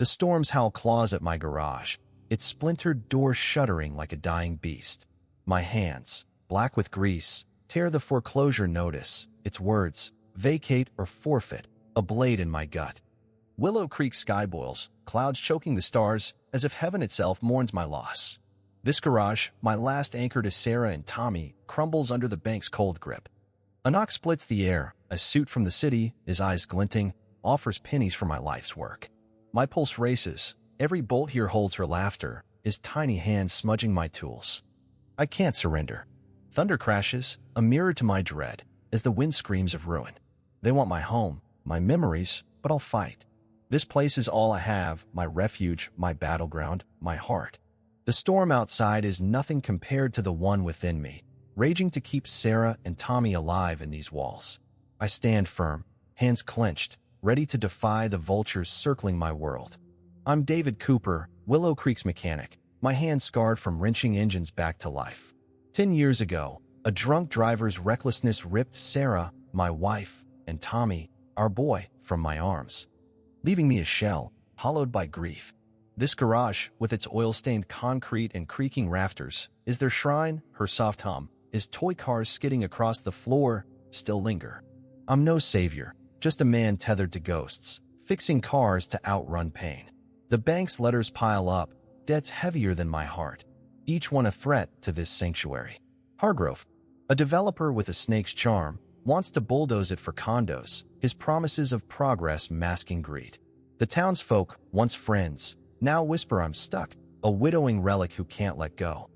The storm's howl claws at my garage, its splintered door shuddering like a dying beast. My hands, black with grease, tear the foreclosure notice, its words, vacate or forfeit, a blade in my gut. Willow Creek sky boils, clouds choking the stars, as if heaven itself mourns my loss. This garage, my last anchor to Sarah and Tommy, crumbles under the bank's cold grip. A knock splits the air, a suit from the city, his eyes glinting, offers pennies for my life's work. My pulse races, every bolt here holds her laughter, his tiny hands smudging my tools. I can't surrender. Thunder crashes, a mirror to my dread, as the wind screams of ruin. They want my home, my memories, but I'll fight. This place is all I have, my refuge, my battleground, my heart. The storm outside is nothing compared to the one within me, raging to keep Sarah and Tommy alive in these walls. I stand firm, hands clenched, ready to defy the vultures circling my world. I'm David Cooper, Willow Creek's mechanic, my hands scarred from wrenching engines back to life. 10 years ago, a drunk driver's recklessness ripped Sarah, my wife, and Tommy, our boy, from my arms, leaving me a shell, hollowed by grief. This garage, with its oil-stained concrete and creaking rafters, is their shrine, her soft hum, is toy cars skidding across the floor, still linger. I'm no savior, just a man tethered to ghosts, fixing cars to outrun pain. The bank's letters pile up, debts heavier than my heart, each one a threat to this sanctuary. Hargrove, a developer with a snake's charm, wants to bulldoze it for condos, his promises of progress masking greed. The townsfolk, once friends, now whisper I'm stuck, a widowing relic who can't let go.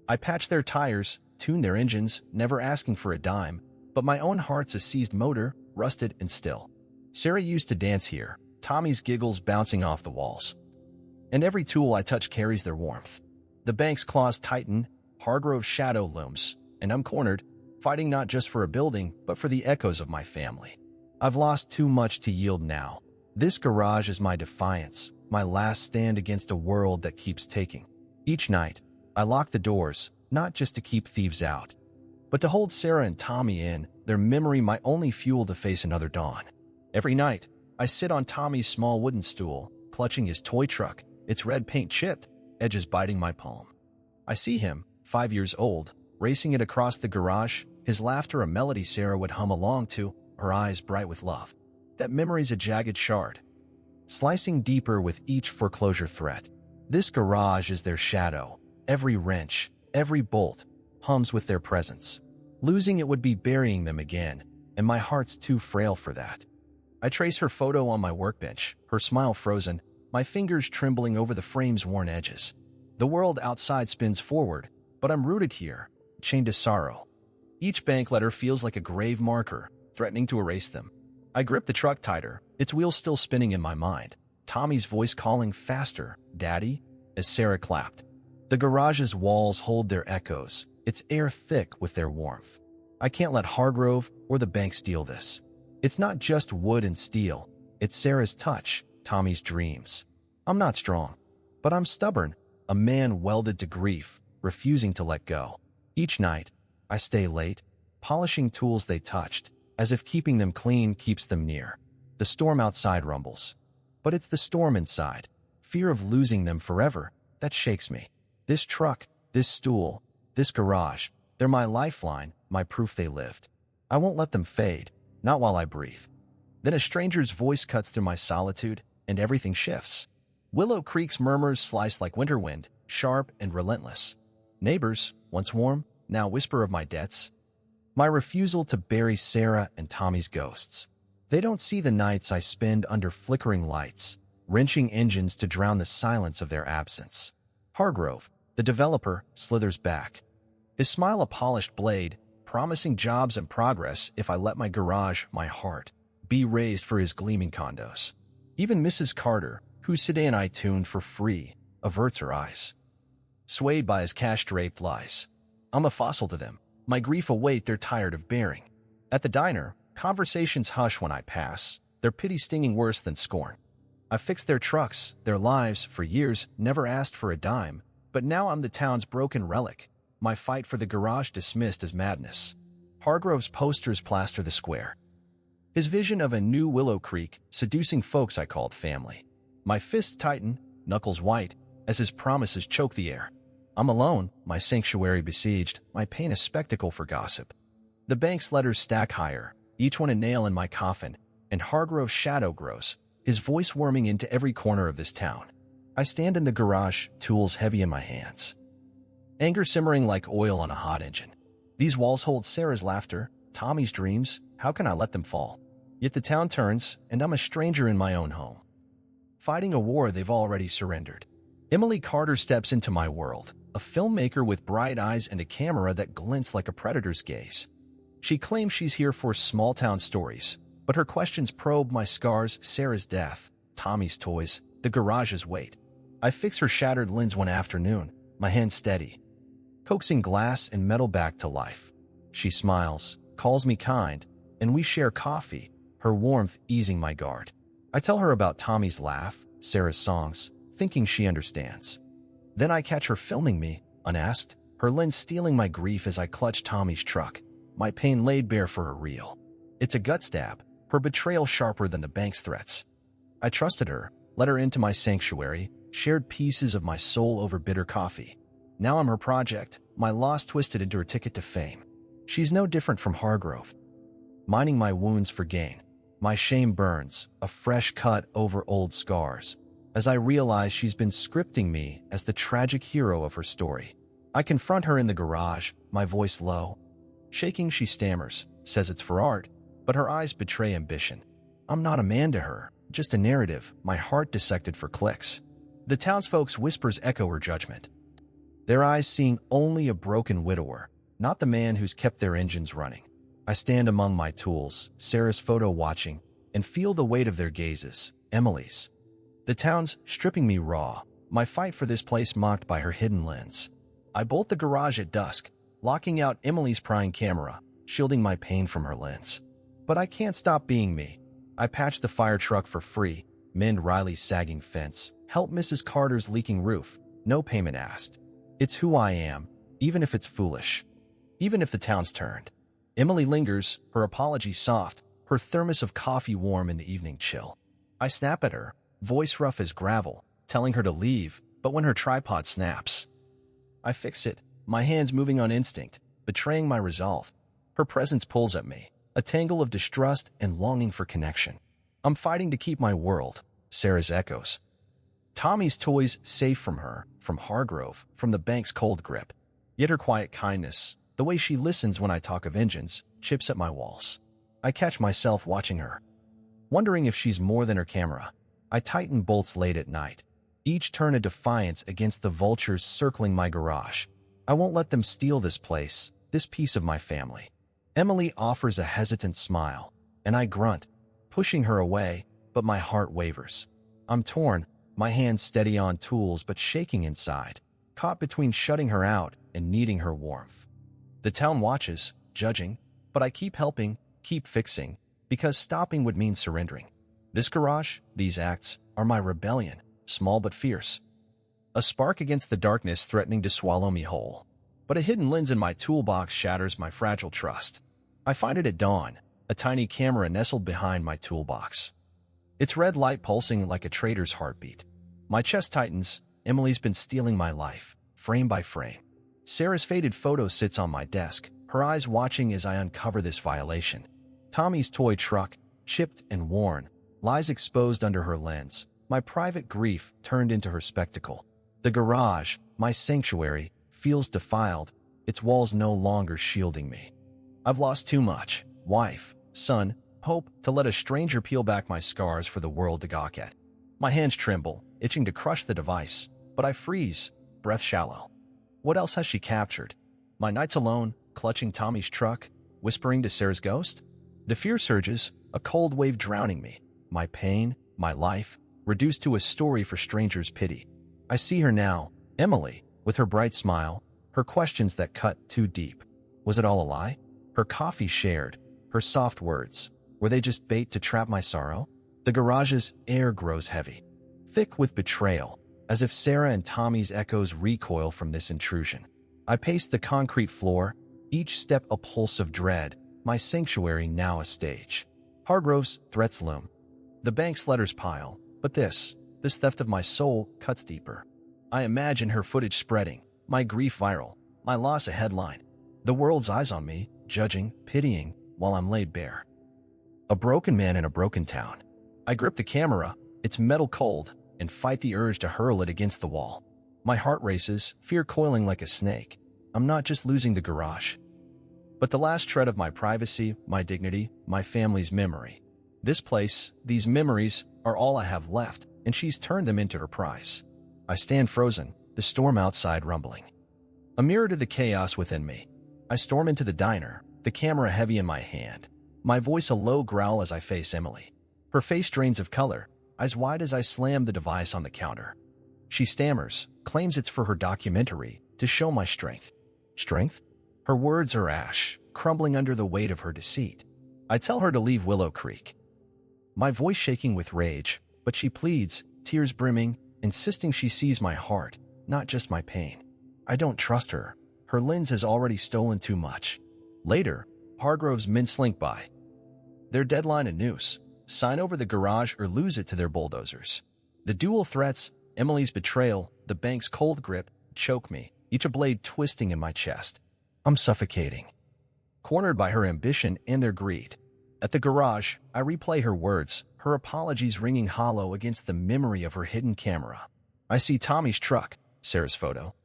I patch their tires, tune their engines, never asking for a dime, but my own heart's a seized motor, rusted and still. Sarah used to dance here, Tommy's giggles bouncing off the walls. And every tool I touch carries their warmth. The bank's claws tighten, Hargrove's shadow looms, and I'm cornered, fighting not just for a building, but for the echoes of my family. I've lost too much to yield now. This garage is my defiance, my last stand against a world that keeps taking. Each night, I lock the doors, not just to keep thieves out, but to hold Sarah and Tommy in, their memory my only fuel to face another dawn. Every night, I sit on Tommy's small wooden stool, clutching his toy truck, its red paint chipped, edges biting my palm. I see him, 5 years old, racing it across the garage, his laughter a melody Sarah would hum along to, her eyes bright with love. That memory's a jagged shard, slicing deeper with each foreclosure threat. This garage is their shadow. Every wrench, every bolt, hums with their presence. Losing it would be burying them again, and my heart's too frail for that. I trace her photo on my workbench, her smile frozen, my fingers trembling over the frame's worn edges. The world outside spins forward, but I'm rooted here, chained to sorrow. Each bank letter feels like a grave marker, threatening to erase them. I grip the truck tighter, its wheels still spinning in my mind. Tommy's voice calling faster, "Daddy," as Sarah clapped. The garage's walls hold their echoes, its air thick with their warmth. I can't let Hargrove or the bank steal this. It's not just wood and steel. It's Sarah's touch, Tommy's dreams. I'm not strong, but I'm stubborn, a man welded to grief, refusing to let go. Each night, I stay late, polishing tools they touched, as if keeping them clean keeps them near. The storm outside rumbles, but it's the storm inside, fear of losing them forever, that shakes me. This truck, this stool, this garage, they're my lifeline, my proof they lived. I won't let them fade, not while I breathe. Then a stranger's voice cuts through my solitude, and everything shifts. Willow Creek's murmurs slice like winter wind, sharp and relentless. Neighbors, once warm, now whisper of my debts. My refusal to bury Sarah and Tommy's ghosts. They don't see the nights I spend under flickering lights, wrenching engines to drown the silence of their absence. Hargrove, the developer, slithers back. His smile a polished blade, promising jobs and progress if I let my garage, my heart, be raised for his gleaming condos. Even Mrs. Carter, whose sedan I tuned for free, averts her eyes, swayed by his cash-draped lies. I'm a fossil to them, my grief a weight they're tired of bearing. At the diner, conversations hush when I pass, their pity stinging worse than scorn. I fixed their trucks, their lives, for years, never asked for a dime, but now I'm the town's broken relic, my fight for the garage dismissed as madness. Hargrove's posters plaster the square. His vision of a new Willow Creek, seducing folks I called family. My fists tighten, knuckles white, as his promises choke the air. I'm alone, my sanctuary besieged, my pain a spectacle for gossip. The bank's letters stack higher, each one a nail in my coffin, and Hargrove's shadow grows, his voice worming into every corner of this town. I stand in the garage, tools heavy in my hands. Anger simmering like oil on a hot engine. These walls hold Sarah's laughter, Tommy's dreams. How can I let them fall? Yet the town turns, and I'm a stranger in my own home, fighting a war they've already surrendered. Emily Carter steps into my world, a filmmaker with bright eyes and a camera that glints like a predator's gaze. She claims she's here for small-town stories, but her questions probe my scars, Sarah's death, Tommy's toys, the garage's weight. I fix her shattered lens one afternoon, my hand steady, coaxing glass and metal back to life. She smiles, calls me kind, and we share coffee, her warmth easing my guard. I tell her about Tommy's laugh, Sarah's songs, thinking she understands. Then I catch her filming me, unasked, her lens stealing my grief as I clutch Tommy's truck, my pain laid bare for a reel. It's a gut stab, her betrayal sharper than the bank's threats. I trusted her, let her into my sanctuary, shared pieces of my soul over bitter coffee. Now I'm her project, my loss twisted into her ticket to fame. She's no different from Hargrove, mining my wounds for gain. My shame burns, a fresh cut over old scars, as I realize she's been scripting me as the tragic hero of her story. I confront her in the garage, my voice low. Shaking, she stammers, says it's for art, but her eyes betray ambition. I'm not a man to her, just a narrative, my heart dissected for clicks. The townsfolk's whispers echo her judgment, their eyes seeing only a broken widower, not the man who's kept their engines running. I stand among my tools, Sarah's photo watching, and feel the weight of their gazes, Emily's. The town's stripping me raw, my fight for this place mocked by her hidden lens. I bolt the garage at dusk, locking out Emily's prying camera, shielding my pain from her lens. But I can't stop being me. I patch the fire truck for free, mend Riley's sagging fence, help Mrs. Carter's leaking roof, no payment asked. It's who I am, even if it's foolish, even if the town's turned. Emily lingers, her apology soft, her thermos of coffee warm in the evening chill. I snap at her, voice rough as gravel, telling her to leave, but when her tripod snaps, I fix it, my hands moving on instinct, betraying my resolve. Her presence pulls at me, a tangle of distrust and longing for connection. I'm fighting to keep my world, Sarah's echoes. Tommy's toys safe from her, from Hargrove, from the bank's cold grip. Yet her quiet kindness, the way she listens when I talk of engines, chips at my walls. I catch myself watching her, wondering if she's more than her camera. I tighten bolts late at night, each turn a defiance against the vultures circling my garage. I won't let them steal this place, this piece of my family. Emily offers a hesitant smile, and I grunt, pushing her away, but my heart wavers. I'm torn, my hands steady on tools but shaking inside, caught between shutting her out and needing her warmth. The town watches, judging, but I keep helping, keep fixing, because stopping would mean surrendering. This garage, these acts, are my rebellion, small but fierce. A spark against the darkness threatening to swallow me whole. But a hidden lens in my toolbox shatters my fragile trust. I find it at dawn, a tiny camera nestled behind my toolbox. Its red light pulsing like a traitor's heartbeat. My chest tightens. Emily's been stealing my life, frame by frame. Sarah's faded photo sits on my desk, her eyes watching as I uncover this violation. Tommy's toy truck, chipped and worn, lies exposed under her lens, my private grief turned into her spectacle. The garage, my sanctuary, feels defiled, its walls no longer shielding me. I've lost too much, wife, son, hope, to let a stranger peel back my scars for the world to gawk at. My hands tremble, itching to crush the device, but I freeze, breath shallow. What else has she captured? My nights alone, clutching Tommy's truck, whispering to Sarah's ghost? The fear surges, a cold wave drowning me. My pain, my life, reduced to a story for strangers' pity. I see her now, Emily, with her bright smile, her questions that cut too deep. Was it all a lie? Her coffee shared, her soft words, were they just bait to trap my sorrow? The garage's air grows heavy, thick with betrayal, as if Sarah and Tommy's echoes recoil from this intrusion. I pace the concrete floor, each step a pulse of dread, my sanctuary now a stage. Hargrove's threats loom. The bank's letters pile, but this, this theft of my soul cuts deeper. I imagine her footage spreading, my grief viral, my loss a headline. The world's eyes on me, judging, pitying, while I'm laid bare. A broken man in a broken town. I grip the camera, its metal cold, and fight the urge to hurl it against the wall. My heart races, fear coiling like a snake. I'm not just losing the garage, but the last shred of my privacy, my dignity, my family's memory. This place, these memories, are all I have left, and she's turned them into her prize. I stand frozen, the storm outside rumbling. A mirror to the chaos within me. I storm into the diner, the camera heavy in my hand. My voice a low growl as I face Emily. Her face drains of color, eyes wide as I slam the device on the counter. She stammers, claims it's for her documentary, to show my strength. Strength? Her words are ash, crumbling under the weight of her deceit. I tell her to leave Willow Creek. My voice shaking with rage, but she pleads, tears brimming, insisting she sees my heart, not just my pain. I don't trust her. Her lens has already stolen too much. Later, Hargrove's men slink by. Their deadline a noose. Sign over the garage or lose it to their bulldozers. The dual threats, Emily's betrayal, the bank's cold grip, choke me, each a blade twisting in my chest. I'm suffocating, cornered by her ambition and their greed. At the garage, I replay her words, her apologies ringing hollow against the memory of her hidden camera. I see Tommy's truck, Sarah's photo,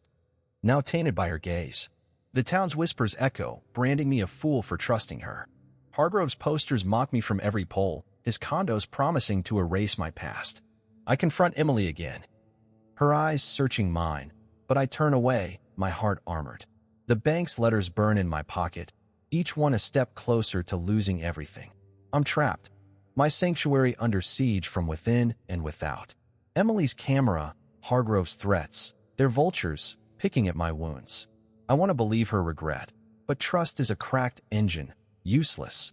now tainted by her gaze. The town's whispers echo, branding me a fool for trusting her. Hargrove's posters mock me from every pole, his condos promising to erase my past. I confront Emily again, her eyes searching mine, but I turn away, my heart armored. The bank's letters burn in my pocket, each one a step closer to losing everything. I'm trapped, my sanctuary under siege from within and without. Emily's camera, Hargrove's threats, they're vultures, picking at my wounds. I want to believe her regret, but trust is a cracked engine, useless.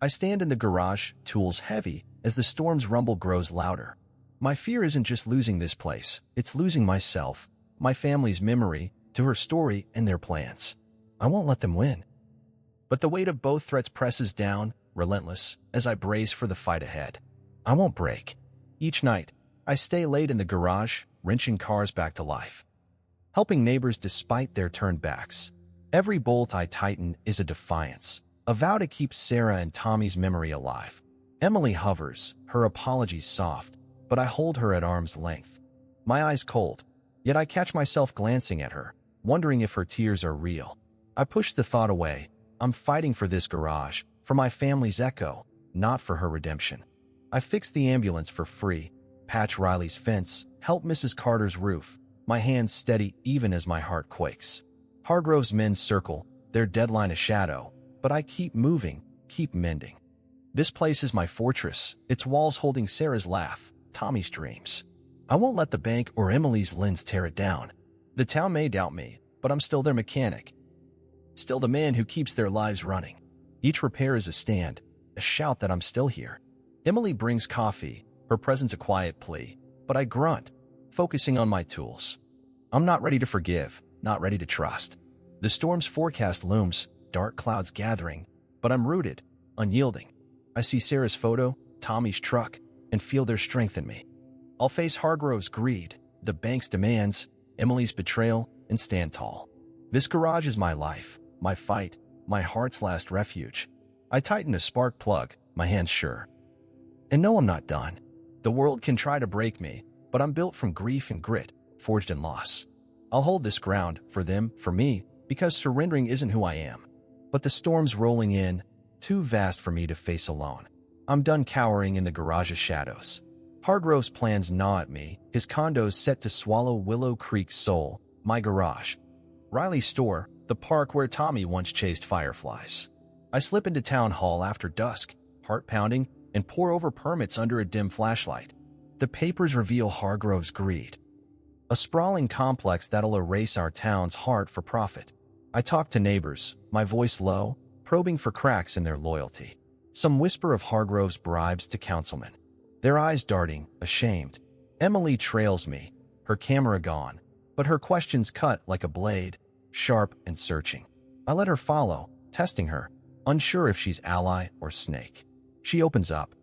I stand in the garage, tools heavy, as the storm's rumble grows louder. My fear isn't just losing this place, it's losing myself, my family's memory, to her story and their plans. I won't let them win. But the weight of both threats presses down, relentless, as I brace for the fight ahead. I won't break. Each night, I stay late in the garage, wrenching cars back to life, helping neighbors despite their turned backs. Every bolt I tighten is a defiance, a vow to keep Sarah and Tommy's memory alive. Emily hovers, her apologies soft, but I hold her at arm's length. My eyes cold, yet I catch myself glancing at her, wondering if her tears are real. I push the thought away. I'm fighting for this garage, for my family's echo, not for her redemption. I fix the ambulance for free, patch Riley's fence, help Mrs. Carter's roof, my hands steady even as my heart quakes. Hargrove's men circle, their deadline a shadow, but I keep moving, keep mending. This place is my fortress, its walls holding Sarah's laugh, Tommy's dreams. I won't let the bank or Emily's lens tear it down. The town may doubt me, but I'm still their mechanic. Still the man who keeps their lives running. Each repair is a stand, a shout that I'm still here. Emily brings coffee, her presence a quiet plea, but I grunt, focusing on my tools. I'm not ready to forgive, not ready to trust. The storm's forecast looms, dark clouds gathering, but I'm rooted, unyielding. I see Sarah's photo, Tommy's truck, and feel their strength in me. I'll face Hargrove's greed, the bank's demands, Emily's betrayal, and stand tall. This garage is my life, my fight, my heart's last refuge. I tighten a spark plug, my hands sure. And no, I'm not done. The world can try to break me, but I'm built from grief and grit, forged in loss. I'll hold this ground, for them, for me, because surrendering isn't who I am. But the storm's rolling in, too vast for me to face alone. I'm done cowering in the garage's shadows. Hargrove's plans gnaw at me, his condos set to swallow Willow Creek's soul, my garage. Riley's store, the park where Tommy once chased fireflies. I slip into town hall after dusk, heart pounding, and pour over permits under a dim flashlight. The papers reveal Hargrove's greed, a sprawling complex that'll erase our town's heart for profit. I talk to neighbors, my voice low, probing for cracks in their loyalty. Some whisper of Hargrove's bribes to councilmen, their eyes darting, ashamed. Emily trails me, her camera gone, but her questions cut like a blade, sharp and searching. I let her follow, testing her, unsure if she's ally or snake. She opens up,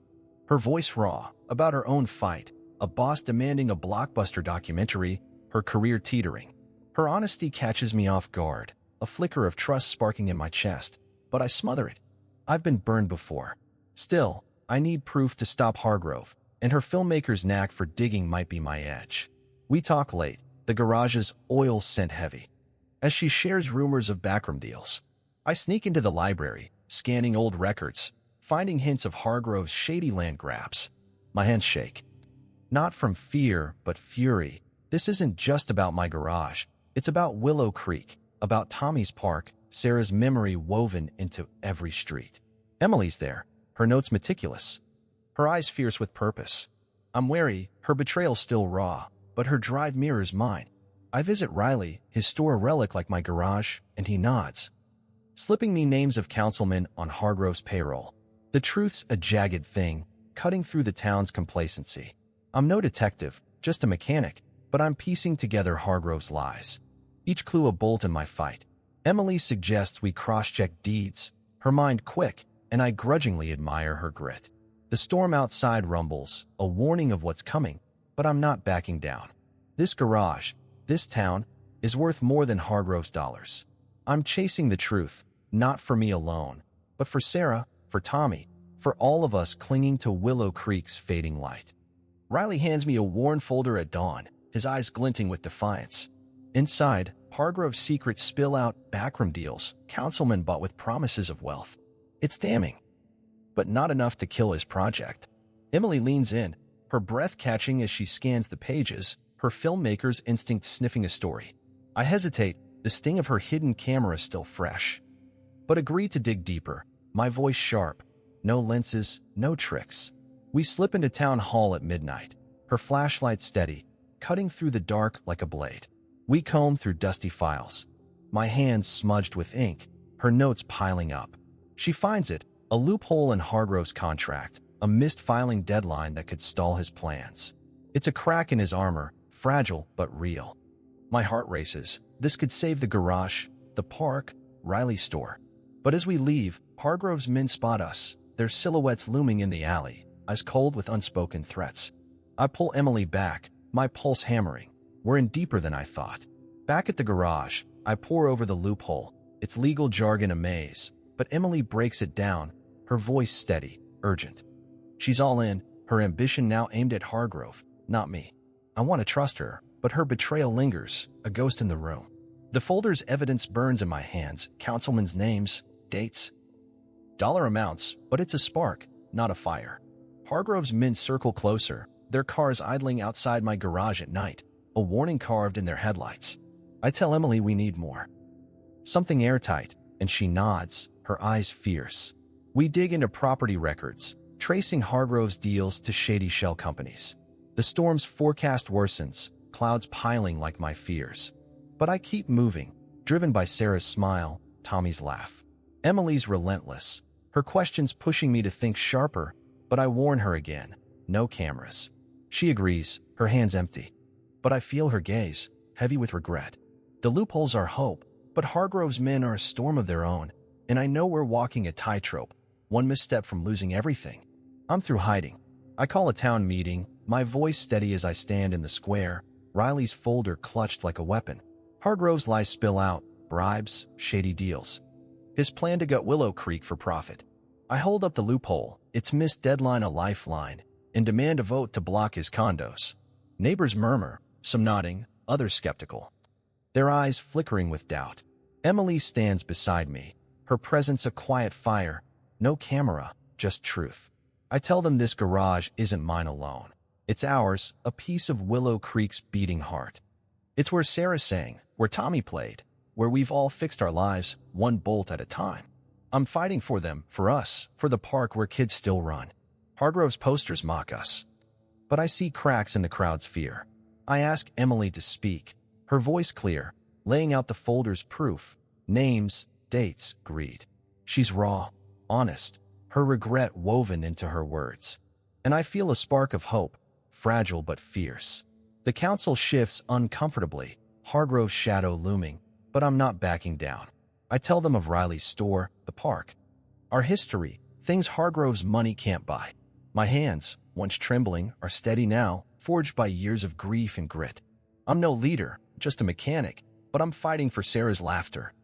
her voice raw, about her own fight, a boss demanding a blockbuster documentary, her career teetering. Her honesty catches me off guard, a flicker of trust sparking in my chest, but I smother it. I've been burned before. Still, I need proof to stop Hargrove, and her filmmaker's knack for digging might be my edge. We talk late, the garage's oil scent heavy. As she shares rumors of backroom deals, I sneak into the library, scanning old records, finding hints of Hargrove's shady land grabs. My hands shake. Not from fear, but fury. This isn't just about my garage. It's about Willow Creek, about Tommy's park, Sarah's memory woven into every street. Emily's there, her notes meticulous, her eyes fierce with purpose. I'm wary, her betrayal's still raw, but her drive mirrors mine. I visit Riley, his store a relic like my garage, and he nods, slipping me names of councilmen on Hargrove's payroll. The truth's a jagged thing, cutting through the town's complacency. I'm no detective, just a mechanic, but I'm piecing together Hargrove's lies. Each clue a bolt in my fight. Emily suggests we cross-check deeds, her mind quick, and I grudgingly admire her grit. The storm outside rumbles, a warning of what's coming, but I'm not backing down. This garage, this town, is worth more than Hargrove's dollars. I'm chasing the truth, not for me alone, but for Sarah, for Tommy, for all of us clinging to Willow Creek's fading light. Riley hands me a worn folder at dawn, his eyes glinting with defiance. Inside, Hargrove's secrets spill out backroom deals, councilmen bought with promises of wealth. It's damning, but not enough to kill his project. Emily leans in, her breath catching as she scans the pages, her filmmaker's instinct sniffing a story. I hesitate, the sting of her hidden camera still fresh, but agree to dig deeper, my voice sharp. No lenses, no tricks. We slip into town hall at midnight, her flashlight steady, cutting through the dark like a blade. We comb through dusty files, my hands smudged with ink, her notes piling up. She finds it, a loophole in Hargrove's contract, a missed filing deadline that could stall his plans. It's a crack in his armor, fragile but real. My heart races. This could save the garage, the park, Riley's store. But as we leave, Hargrove's men spot us, their silhouettes looming in the alley, eyes cold with unspoken threats. I pull Emily back, my pulse hammering. We're in deeper than I thought. Back at the garage, I pore over the loophole, its legal jargon a maze, but Emily breaks it down, her voice steady, urgent. She's all in, her ambition now aimed at Hargrove, not me. I want to trust her, but her betrayal lingers, a ghost in the room. The folder's evidence burns in my hands, councilmen's names, dates, dollar amounts, but it's a spark, not a fire. Hargrove's men circle closer, their cars idling outside my garage at night, a warning carved in their headlights. I tell Emily we need more. Something airtight, and she nods, her eyes fierce. We dig into property records, tracing Hargrove's deals to shady shell companies. The storm's forecast worsens, clouds piling like my fears. But I keep moving, driven by Sarah's smile, Tommy's laugh. Emily's relentless, her questions pushing me to think sharper, but I warn her again, no cameras. She agrees, her hands empty. But I feel her gaze, heavy with regret. The loopholes are hope, but Hargrove's men are a storm of their own, and I know we're walking a tightrope, one misstep from losing everything. I'm through hiding. I call a town meeting, my voice steady as I stand in the square, Riley's folder clutched like a weapon. Hargrove's lies spill out, bribes, shady deals. His plan to gut Willow Creek for profit. I hold up the loophole, its missed deadline a lifeline, and demand a vote to block his condos. Neighbors murmur, some nodding, others skeptical, their eyes flickering with doubt. Emily stands beside me, her presence a quiet fire, no camera, just truth. I tell them this garage isn't mine alone. It's ours, a piece of Willow Creek's beating heart. It's where Sarah sang, where Tommy played, where we've all fixed our lives, one bolt at a time. I'm fighting for them, for us, for the park where kids still run. Hargrove's posters mock us. But I see cracks in the crowd's fear. I ask Emily to speak, her voice clear, laying out the folder's proof, names, dates, greed. She's raw, honest, her regret woven into her words. And I feel a spark of hope, fragile but fierce. The council shifts uncomfortably, Hargrove's shadow looming, but I'm not backing down. I tell them of Riley's store, the park, our history, things Hargrove's money can't buy. My hands, once trembling, are steady now, forged by years of grief and grit. I'm no leader, just a mechanic, but I'm fighting for Sarah's laughter.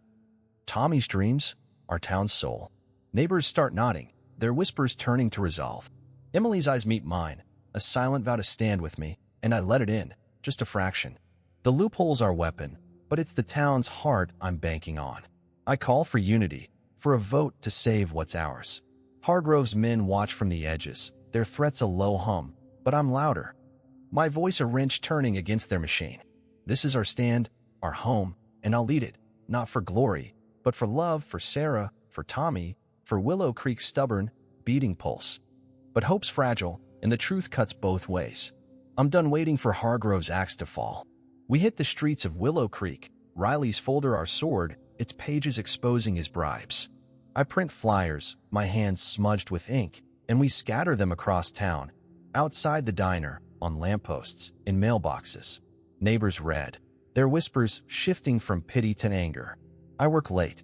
Tommy's dreams, our town's soul. Neighbors start nodding, their whispers turning to resolve. Emily's eyes meet mine, a silent vow to stand with me, and I let it in, just a fraction. The loophole's our weapon, but it's the town's heart I'm banking on. I call for unity, for a vote to save what's ours. Hargrove's men watch from the edges, their threats a low hum, but I'm louder. My voice a wrench turning against their machine. This is our stand, our home, and I'll lead it, not for glory, but for love, for Sarah, for Tommy, for Willow Creek's stubborn, beating pulse. But hope's fragile, and the truth cuts both ways. I'm done waiting for Hargrove's axe to fall. We hit the streets of Willow Creek, Riley's folder our sword, its pages exposing his bribes. I print flyers, my hands smudged with ink, and we scatter them across town, outside the diner, on lampposts, in mailboxes. Neighbors read, their whispers shifting from pity to anger. I work late,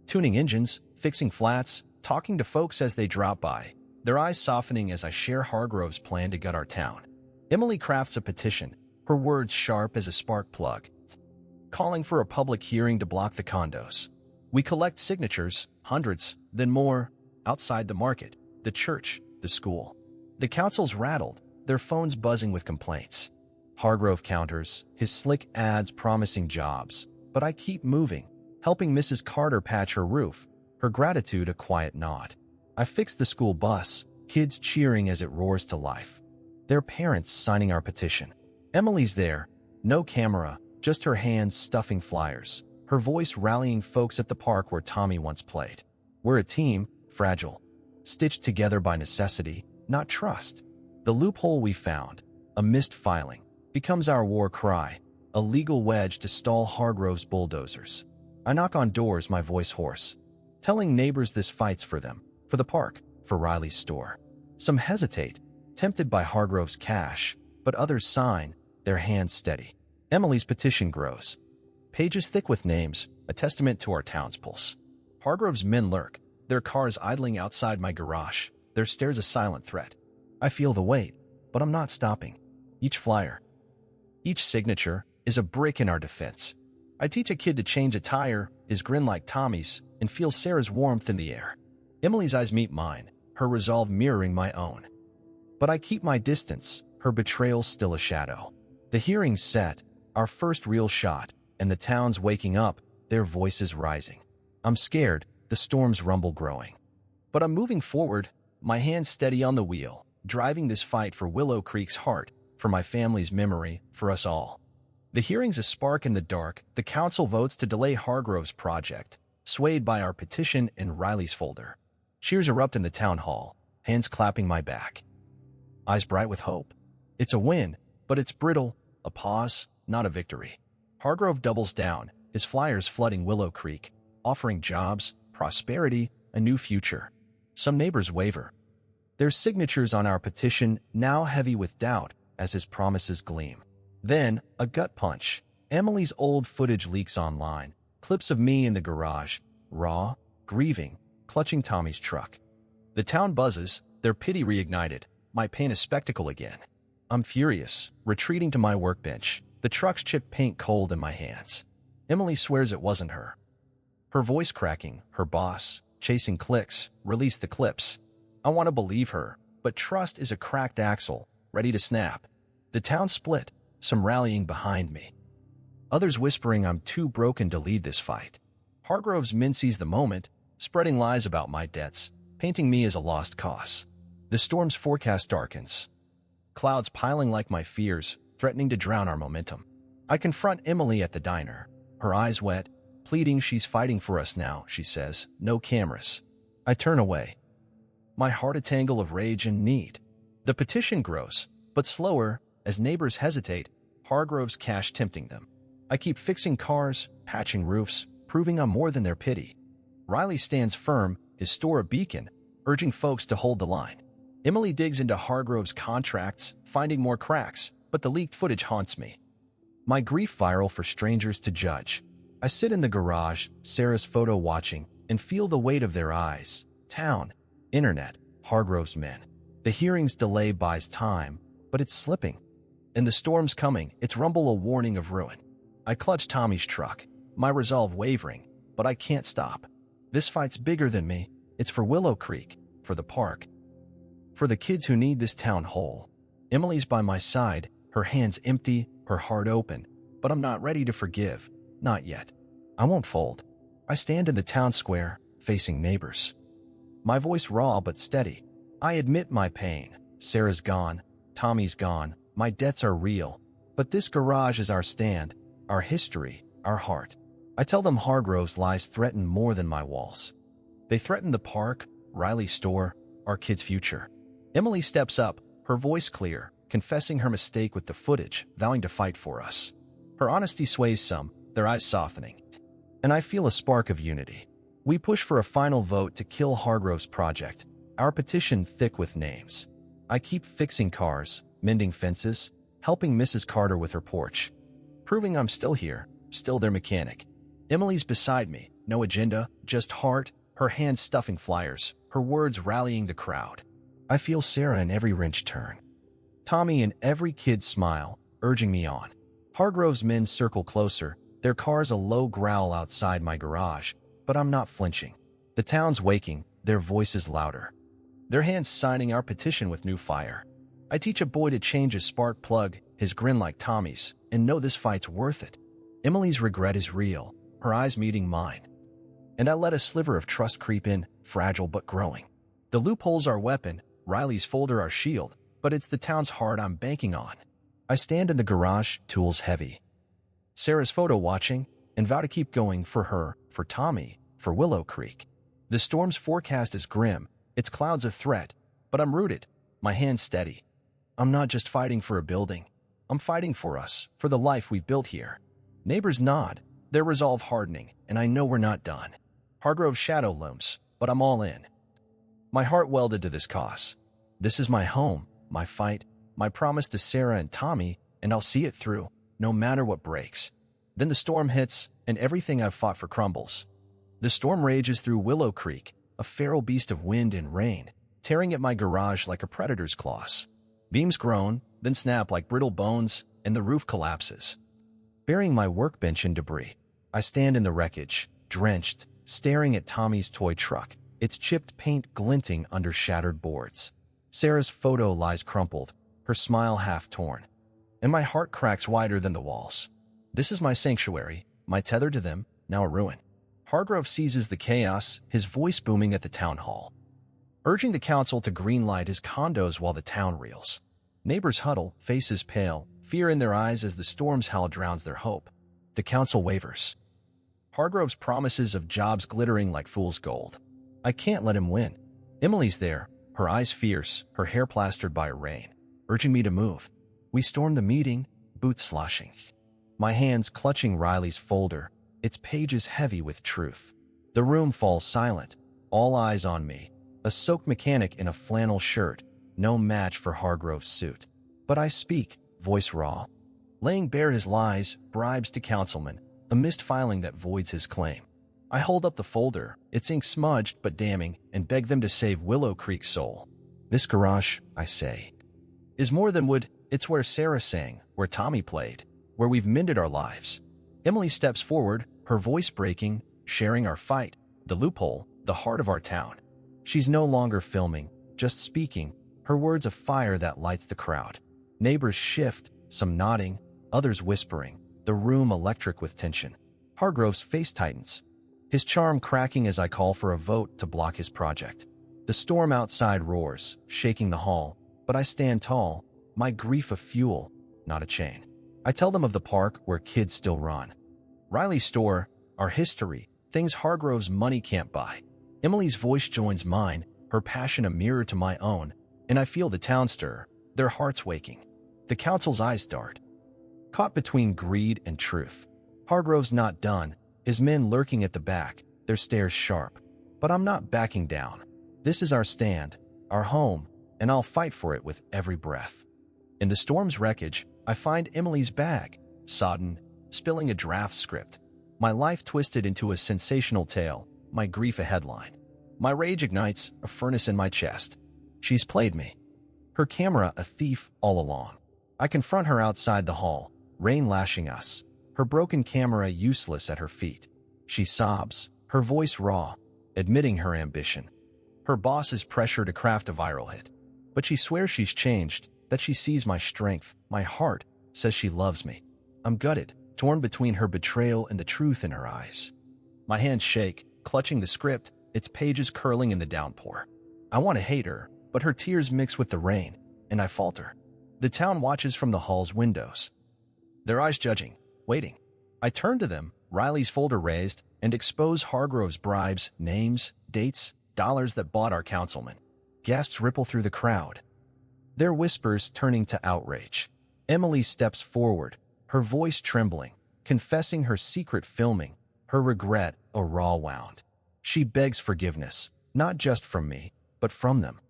tuning engines, fixing flats, talking to folks as they drop by, their eyes softening as I share Hargrove's plan to gut our town. Emily crafts a petition, her words sharp as a spark plug, calling for a public hearing to block the condos. We collect signatures, hundreds, then more, outside the market, the church, the school. The council's rattled, their phones buzzing with complaints. Hargrove counters, his slick ads promising jobs, but I keep moving, helping Mrs. Carter patch her roof, her gratitude a quiet nod. I fix the school bus, kids cheering as it roars to life. Their parents signing our petition. Emily's there, no camera, just her hands stuffing flyers, her voice rallying folks at the park where Tommy once played. We're a team, fragile, stitched together by necessity, not trust. The loophole we found, a missed filing, becomes our war cry, a legal wedge to stall Hargrove's bulldozers. I knock on doors, my voice hoarse, telling neighbors this fight's for them, for the park, for Riley's store. Some hesitate, tempted by Hargrove's cash, but others sign, their hands steady. Emily's petition grows. Pages thick with names, a testament to our town's pulse. Hargrove's men lurk, their cars idling outside my garage, their stares a silent threat. I feel the weight, but I'm not stopping. Each flyer, each signature, is a brick in our defense. I teach a kid to change a tire, his grin like Tommy's, and feel Sarah's warmth in the air. Emily's eyes meet mine, her resolve mirroring my own. But I keep my distance, her betrayal still a shadow. The hearing's set, our first real shot, and the town's waking up, their voices rising. I'm scared, the storm's rumble growing. But I'm moving forward, my hands steady on the wheel, driving this fight for Willow Creek's heart, for my family's memory, for us all. The hearing's a spark in the dark, the council votes to delay Hargrove's project, swayed by our petition and Riley's folder. Cheers erupt in the town hall, hands clapping my back. Eyes bright with hope. It's a win, but it's brittle, a pause, not a victory. Hargrove doubles down, his flyers flooding Willow Creek, offering jobs, prosperity, a new future. Some neighbors waver, their signatures on our petition now heavy with doubt as his promises gleam. Then, a gut punch. Emily's old footage leaks online, clips of me in the garage, raw, grieving, clutching Tommy's truck. The town buzzes, their pity reignited, my pain a spectacle again. I'm furious, retreating to my workbench, the truck's chipped paint cold in my hands. Emily swears it wasn't her. Her voice cracking, her boss, chasing clicks, release the clips. I want to believe her, but trust is a cracked axle, ready to snap. The town split, some rallying behind me. Others whispering I'm too broken to lead this fight. Hargrove's men seize the moment, spreading lies about my debts, painting me as a lost cause. The storm's forecast darkens, clouds piling like my fears, threatening to drown our momentum. I confront Emily at the diner, her eyes wet, pleading she's fighting for us now, she says, no cameras. I turn away, my heart a tangle of rage and need. The petition grows, but slower, as neighbors hesitate, Hargrove's cash tempting them. I keep fixing cars, patching roofs, proving I'm more than their pity. Riley stands firm, his store a beacon, urging folks to hold the line. Emily digs into Hargrove's contracts, finding more cracks, but the leaked footage haunts me. My grief viral for strangers to judge. I sit in the garage, Sarah's photo watching, and feel the weight of their eyes. Town, internet, Hargrove's men. The hearing's delay buys time, but it's slipping. And the storm's coming, its rumble a warning of ruin. I clutch Tommy's truck, my resolve wavering, but I can't stop. This fight's bigger than me. It's for Willow Creek, for the park, for the kids who need this town whole. Emily's by my side, her hands empty, her heart open, but I'm not ready to forgive. Not yet. I won't fold. I stand in the town square, facing neighbors. My voice raw but steady. I admit my pain. Sarah's gone. Tommy's gone. My debts are real. But this garage is our stand, our history, our heart. I tell them Hargrove's lies threaten more than my walls. They threaten the park, Riley's store, our kids' future. Emily steps up, her voice clear, confessing her mistake with the footage, vowing to fight for us. Her honesty sways some, their eyes softening. And I feel a spark of unity. We push for a final vote to kill Hargrove's project, our petition thick with names. I keep fixing cars, mending fences, helping Mrs. Carter with her porch, proving I'm still here, still their mechanic. Emily's beside me, no agenda, just heart, her hands stuffing flyers, her words rallying the crowd. I feel Sarah in every wrench turn. Tommy in every kid's smile, urging me on. Hargrove's men circle closer, their cars a low growl outside my garage, but I'm not flinching. The town's waking, their voices louder. Their hands signing our petition with new fire. I teach a boy to change his spark plug, his grin like Tommy's, and know this fight's worth it. Emily's regret is real, her eyes meeting mine. And I let a sliver of trust creep in, fragile but growing. The loophole's our weapon, Riley's folder our shield, but it's the town's heart I'm banking on. I stand in the garage, tools heavy. Sarah's photo watching, and vow to keep going for her, for Tommy, for Willow Creek. The storm's forecast is grim, its clouds a threat, but I'm rooted, my hands steady. I'm not just fighting for a building. I'm fighting for us, for the life we've built here. Neighbors nod, their resolve hardening, and I know we're not done. Hargrove's shadow looms, but I'm all in. My heart welded to this cause. This is my home, my fight, my promise to Sarah and Tommy, and I'll see it through, no matter what breaks. Then the storm hits, and everything I've fought for crumbles. The storm rages through Willow Creek, a feral beast of wind and rain, tearing at my garage like a predator's claws. Beams groan, then snap like brittle bones, and the roof collapses, burying my workbench in debris. I stand in the wreckage, drenched, staring at Tommy's toy truck, its chipped paint glinting under shattered boards. Sarah's photo lies crumpled, her smile half torn, and my heart cracks wider than the walls. This is my sanctuary, my tether to them, now a ruin. Hargrove seizes the chaos, his voice booming at the town hall, urging the council to greenlight his condos while the town reels. Neighbors huddle, faces pale, fear in their eyes as the storm's howl drowns their hope. The council wavers. Hargrove's promises of jobs glittering like fool's gold. I can't let him win. Emily's there, her eyes fierce, her hair plastered by rain, urging me to move. We storm the meeting, boots sloshing. My hands clutching Riley's folder, its pages heavy with truth. The room falls silent, all eyes on me, a soaked mechanic in a flannel shirt, no match for Hargrove's suit. But I speak, voice raw, laying bare his lies, bribes to councilmen, a missed filing that voids his claim. I hold up the folder, its ink smudged but damning, and beg them to save Willow Creek's soul. This garage, I say, is more than wood. It's where Sarah sang, where Tommy played, where we've mended our lives. Emily steps forward, her voice breaking, sharing our fight, the loophole, the heart of our town. She's no longer filming, just speaking, her words a fire that lights the crowd. Neighbors shift, some nodding, others whispering, the room electric with tension. Hargrove's face tightens, his charm cracking as I call for a vote to block his project. The storm outside roars, shaking the hall, but I stand tall, my grief a fuel, not a chain. I tell them of the park where kids still run. Riley's store, our history, things Hargrove's money can't buy. Emily's voice joins mine, her passion a mirror to my own, and I feel the town stir, their hearts waking. The council's eyes dart, caught between greed and truth. Hargrove's not done, his men lurking at the back, their stares sharp. But I'm not backing down. This is our stand, our home, and I'll fight for it with every breath. In the storm's wreckage, I find Emily's bag, sodden, spilling a draft script. My life twisted into a sensational tale, my grief a headline. My rage ignites, a furnace in my chest. She's played me. Her camera a thief all along. I confront her outside the hall, rain lashing us, her broken camera useless at her feet. She sobs, her voice raw, admitting her ambition. Her boss's pressure to craft a viral hit. But she swears she's changed, that she sees my strength, my heart, says she loves me. I'm gutted, torn between her betrayal and the truth in her eyes. My hands shake, clutching the script, its pages curling in the downpour. I want to hate her, but her tears mix with the rain, and I falter. The town watches from the hall's windows, their eyes judging, waiting. I turn to them, Riley's folder raised, and expose Hargrove's bribes, names, dates, dollars that bought our councilman. Gasps ripple through the crowd, their whispers turning to outrage. Emily steps forward, her voice trembling, confessing her secret filming, her regret a raw wound. She begs forgiveness, not just from me, but from them.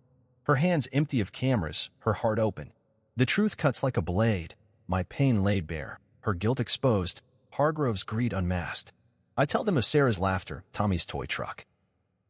Her hands empty of cameras, her heart open. The truth cuts like a blade, my pain laid bare, her guilt exposed, Hargrove's greed unmasked. I tell them of Sarah's laughter, Tommy's toy truck.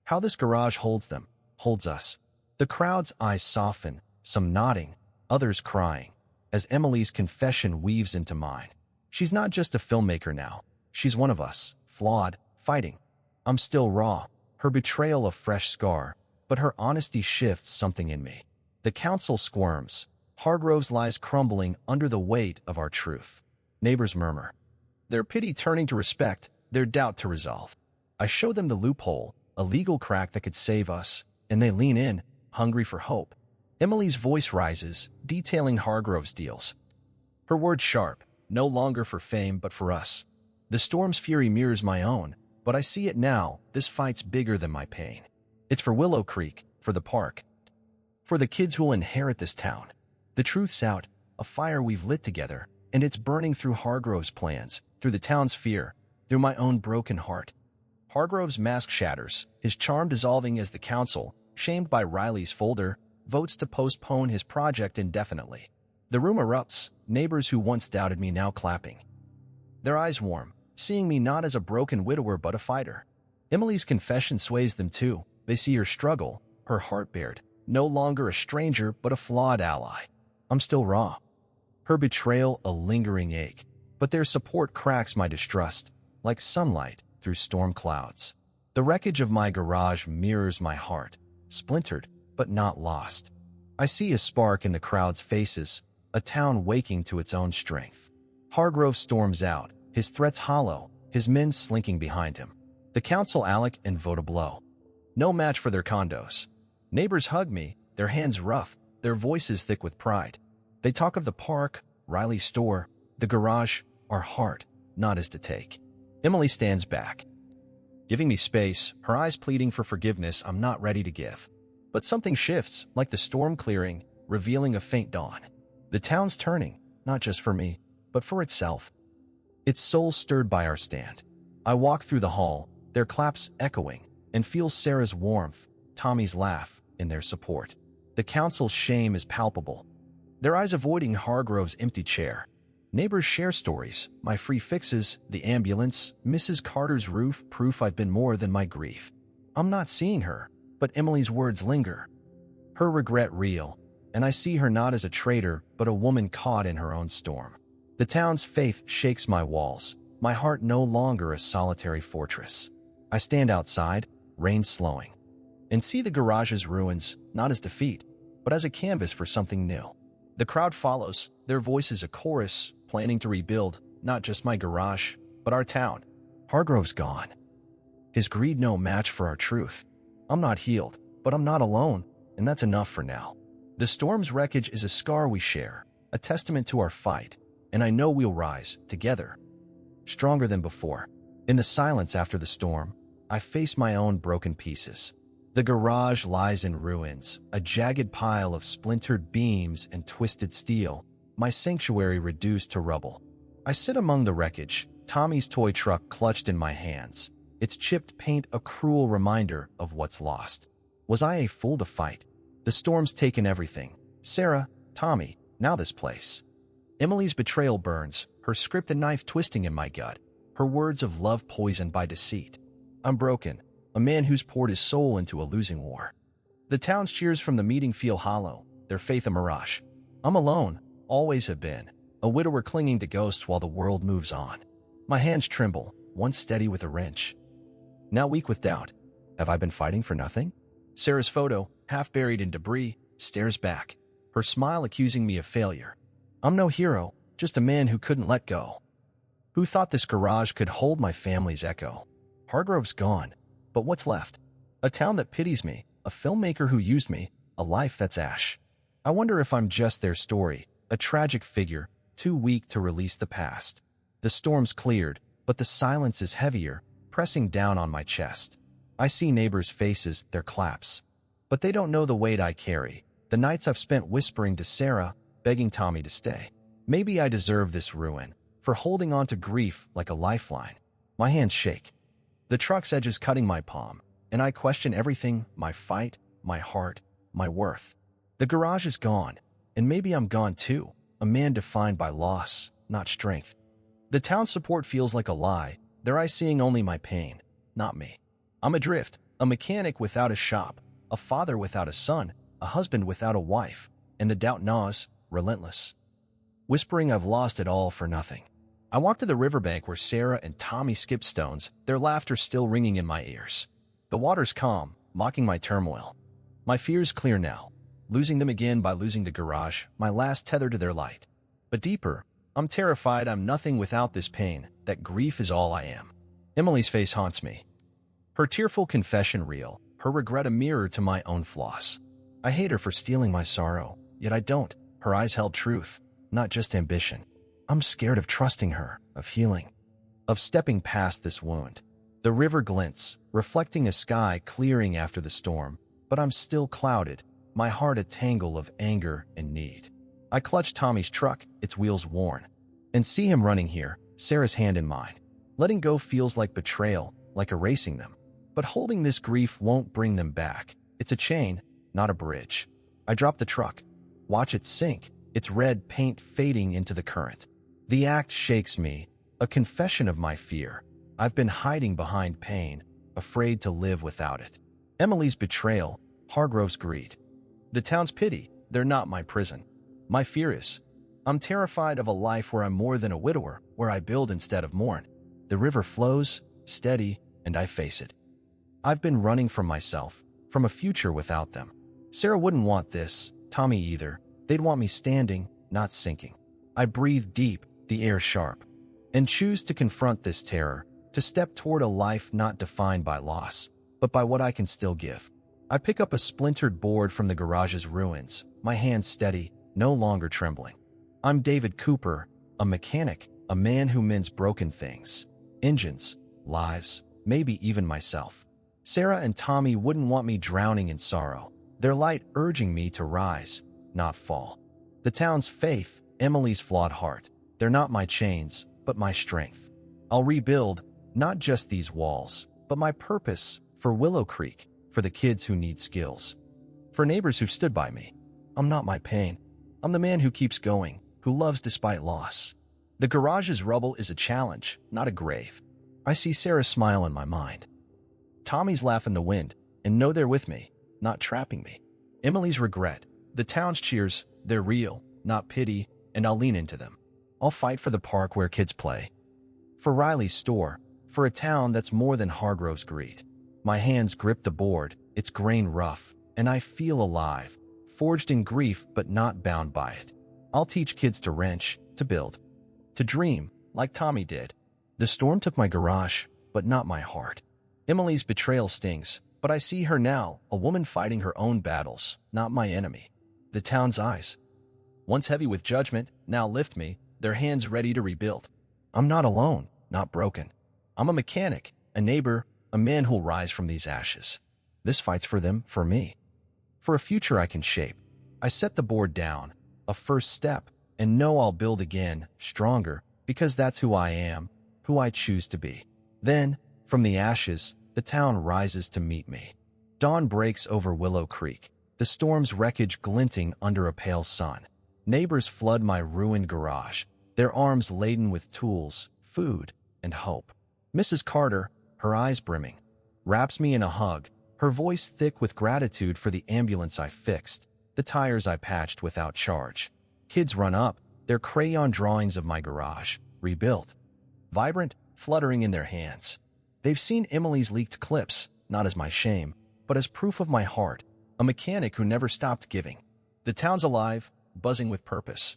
How this garage holds them, holds us. The crowd's eyes soften, some nodding, others crying, as Emily's confession weaves into mine. She's not just a filmmaker now. She's one of us, flawed, fighting. I'm still raw, her betrayal a fresh scar, but her honesty shifts something in me. The council squirms. Hargrove's lies crumbling under the weight of our truth. Neighbors murmur, their pity turning to respect, their doubt to resolve. I show them the loophole, a legal crack that could save us, and they lean in, hungry for hope. Emily's voice rises, detailing Hargrove's deals. Her words sharp, no longer for fame but for us. The storm's fury mirrors my own, but I see it now, this fight's bigger than my pain. It's for Willow Creek, for the park, for the kids who'll inherit this town. The truth's out, a fire we've lit together, and it's burning through Hargrove's plans, through the town's fear, through my own broken heart. Hargrove's mask shatters, his charm dissolving as the council, shamed by Riley's folder, votes to postpone his project indefinitely. The room erupts, neighbors who once doubted me now clapping. Their eyes warm, seeing me not as a broken widower but a fighter. Emily's confession sways them too. They see her struggle, her heart bared, no longer a stranger but a flawed ally. I'm still raw. Her betrayal a lingering ache, but their support cracks my distrust, like sunlight through storm clouds. The wreckage of my garage mirrors my heart, splintered but not lost. I see a spark in the crowd's faces, a town waking to its own strength. Hargrove storms out, his threats hollow, his men slinking behind him. The council Alec and vote a blow. No match for their condos. Neighbors hug me, their hands rough, their voices thick with pride. They talk of the park, Riley's store, the garage, our heart, not as to take. Emily stands back, giving me space, her eyes pleading for forgiveness I'm not ready to give. But something shifts, like the storm clearing, revealing a faint dawn. The town's turning, not just for me, but for itself. Its soul stirred by our stand. I walk through the hall, their claps echoing, and feel Sarah's warmth, Tommy's laugh, in their support. The council's shame is palpable, their eyes avoiding Hargrove's empty chair. Neighbors share stories, my free fixes, the ambulance, Mrs. Carter's roof, proof I've been more than my grief. I'm not seeing her, but Emily's words linger. Her regret real, and I see her not as a traitor, but a woman caught in her own storm. The town's faith shakes my walls, my heart no longer a solitary fortress. I stand outside, rain slowing, and see the garage's ruins, not as defeat, but as a canvas for something new. The crowd follows, their voices a chorus, planning to rebuild, not just my garage, but our town. Hargrove's gone. His greed no match for our truth. I'm not healed, but I'm not alone, and that's enough for now. The storm's wreckage is a scar we share, a testament to our fight, and I know we'll rise, together, stronger than before. In the silence after the storm, I face my own broken pieces. The garage lies in ruins, a jagged pile of splintered beams and twisted steel, my sanctuary reduced to rubble. I sit among the wreckage, Tommy's toy truck clutched in my hands, its chipped paint a cruel reminder of what's lost. Was I a fool to fight? The storm's taken everything. Sarah, Tommy, now this place. Emily's betrayal burns, her script a knife twisting in my gut, her words of love poisoned by deceit. I'm broken, a man who's poured his soul into a losing war. The town's cheers from the meeting feel hollow, their faith a mirage. I'm alone, always have been, a widower clinging to ghosts while the world moves on. My hands tremble, once steady with a wrench, now weak with doubt. Have I been fighting for nothing? Sarah's photo, half buried in debris, stares back, her smile accusing me of failure. I'm no hero, just a man who couldn't let go. Who thought this garage could hold my family's echo? Hargrove's gone, but what's left? A town that pities me, a filmmaker who used me, a life that's ash. I wonder if I'm just their story, a tragic figure, too weak to release the past. The storm's cleared, but the silence is heavier, pressing down on my chest. I see neighbors' faces, their claps. But they don't know the weight I carry, the nights I've spent whispering to Sarah, begging Tommy to stay. Maybe I deserve this ruin, for holding on to grief like a lifeline. My hands shake. The truck's edge is cutting my palm, and I question everything, my fight, my heart, my worth. The garage is gone, and maybe I'm gone too, a man defined by loss, not strength. The town's support feels like a lie, their eyes seeing only my pain, not me. I'm adrift, a mechanic without a shop, a father without a son, a husband without a wife, and the doubt gnaws, relentless. Whispering I've lost it all for nothing. I walk to the riverbank where Sarah and Tommy skip stones, their laughter still ringing in my ears. The water's calm, mocking my turmoil. My fears clear now, losing them again by losing the garage, my last tether to their light. But deeper, I'm terrified I'm nothing without this pain, that grief is all I am. Emily's face haunts me. Her tearful confession real, her regret a mirror to my own flaws. I hate her for stealing my sorrow, yet I don't. Her eyes held truth, not just ambition. I'm scared of trusting her, of healing, of stepping past this wound. The river glints, reflecting a sky clearing after the storm, but I'm still clouded, my heart a tangle of anger and need. I clutch Tommy's truck, its wheels worn, and see him running here, Sarah's hand in mine. Letting go feels like betrayal, like erasing them. But holding this grief won't bring them back. It's a chain, not a bridge. I drop the truck, watch it sink, its red paint fading into the current. The act shakes me, a confession of my fear. I've been hiding behind pain, afraid to live without it. Emily's betrayal, Hargrove's greed. The town's pity, they're not my prison. My fear is, I'm terrified of a life where I'm more than a widower, where I build instead of mourn. The river flows, steady, and I face it. I've been running from myself, from a future without them. Sarah wouldn't want this, Tommy either. They'd want me standing, not sinking. I breathe deep, the air sharp, and choose to confront this terror, to step toward a life not defined by loss, but by what I can still give. I pick up a splintered board from the garage's ruins, my hands steady, no longer trembling. I'm David Cooper, a mechanic, a man who mends broken things, engines, lives, maybe even myself. Sarah and Tommy wouldn't want me drowning in sorrow, their light urging me to rise, not fall. The town's faith, Emily's flawed heart, they're not my chains, but my strength. I'll rebuild, not just these walls, but my purpose, for Willow Creek, for the kids who need skills, for neighbors who've stood by me. I'm not my pain. I'm the man who keeps going, who loves despite loss. The garage's rubble is a challenge, not a grave. I see Sarah's smile in my mind. Tommy's laugh in the wind, and know they're with me, not trapping me. Emily's regret, the town's cheers, they're real, not pity, and I'll lean into them. I'll fight for the park where kids play, for Riley's store, for a town that's more than Hargrove's greed. My hands grip the board, its grain rough, and I feel alive, forged in grief but not bound by it. I'll teach kids to wrench, to build, to dream, like Tommy did. The storm took my garage, but not my heart. Emily's betrayal stings, but I see her now, a woman fighting her own battles, not my enemy. The town's eyes, once heavy with judgment, now lift me, their hands ready to rebuild. I'm not alone, not broken. I'm a mechanic, a neighbor, a man who'll rise from these ashes. This fight's for them, for me. For a future I can shape. I set the board down, a first step, and know I'll build again, stronger, because that's who I am, who I choose to be. Then, from the ashes, the town rises to meet me. Dawn breaks over Willow Creek, the storm's wreckage glinting under a pale sun. Neighbors flood my ruined garage, their arms laden with tools, food, and hope. Mrs. Carter, her eyes brimming, wraps me in a hug, her voice thick with gratitude for the ambulance I fixed, the tires I patched without charge. Kids run up, their crayon drawings of my garage, rebuilt. Vibrant, fluttering in their hands. They've seen Emily's leaked clips, not as my shame, but as proof of my heart, a mechanic who never stopped giving. The town's alive, buzzing with purpose.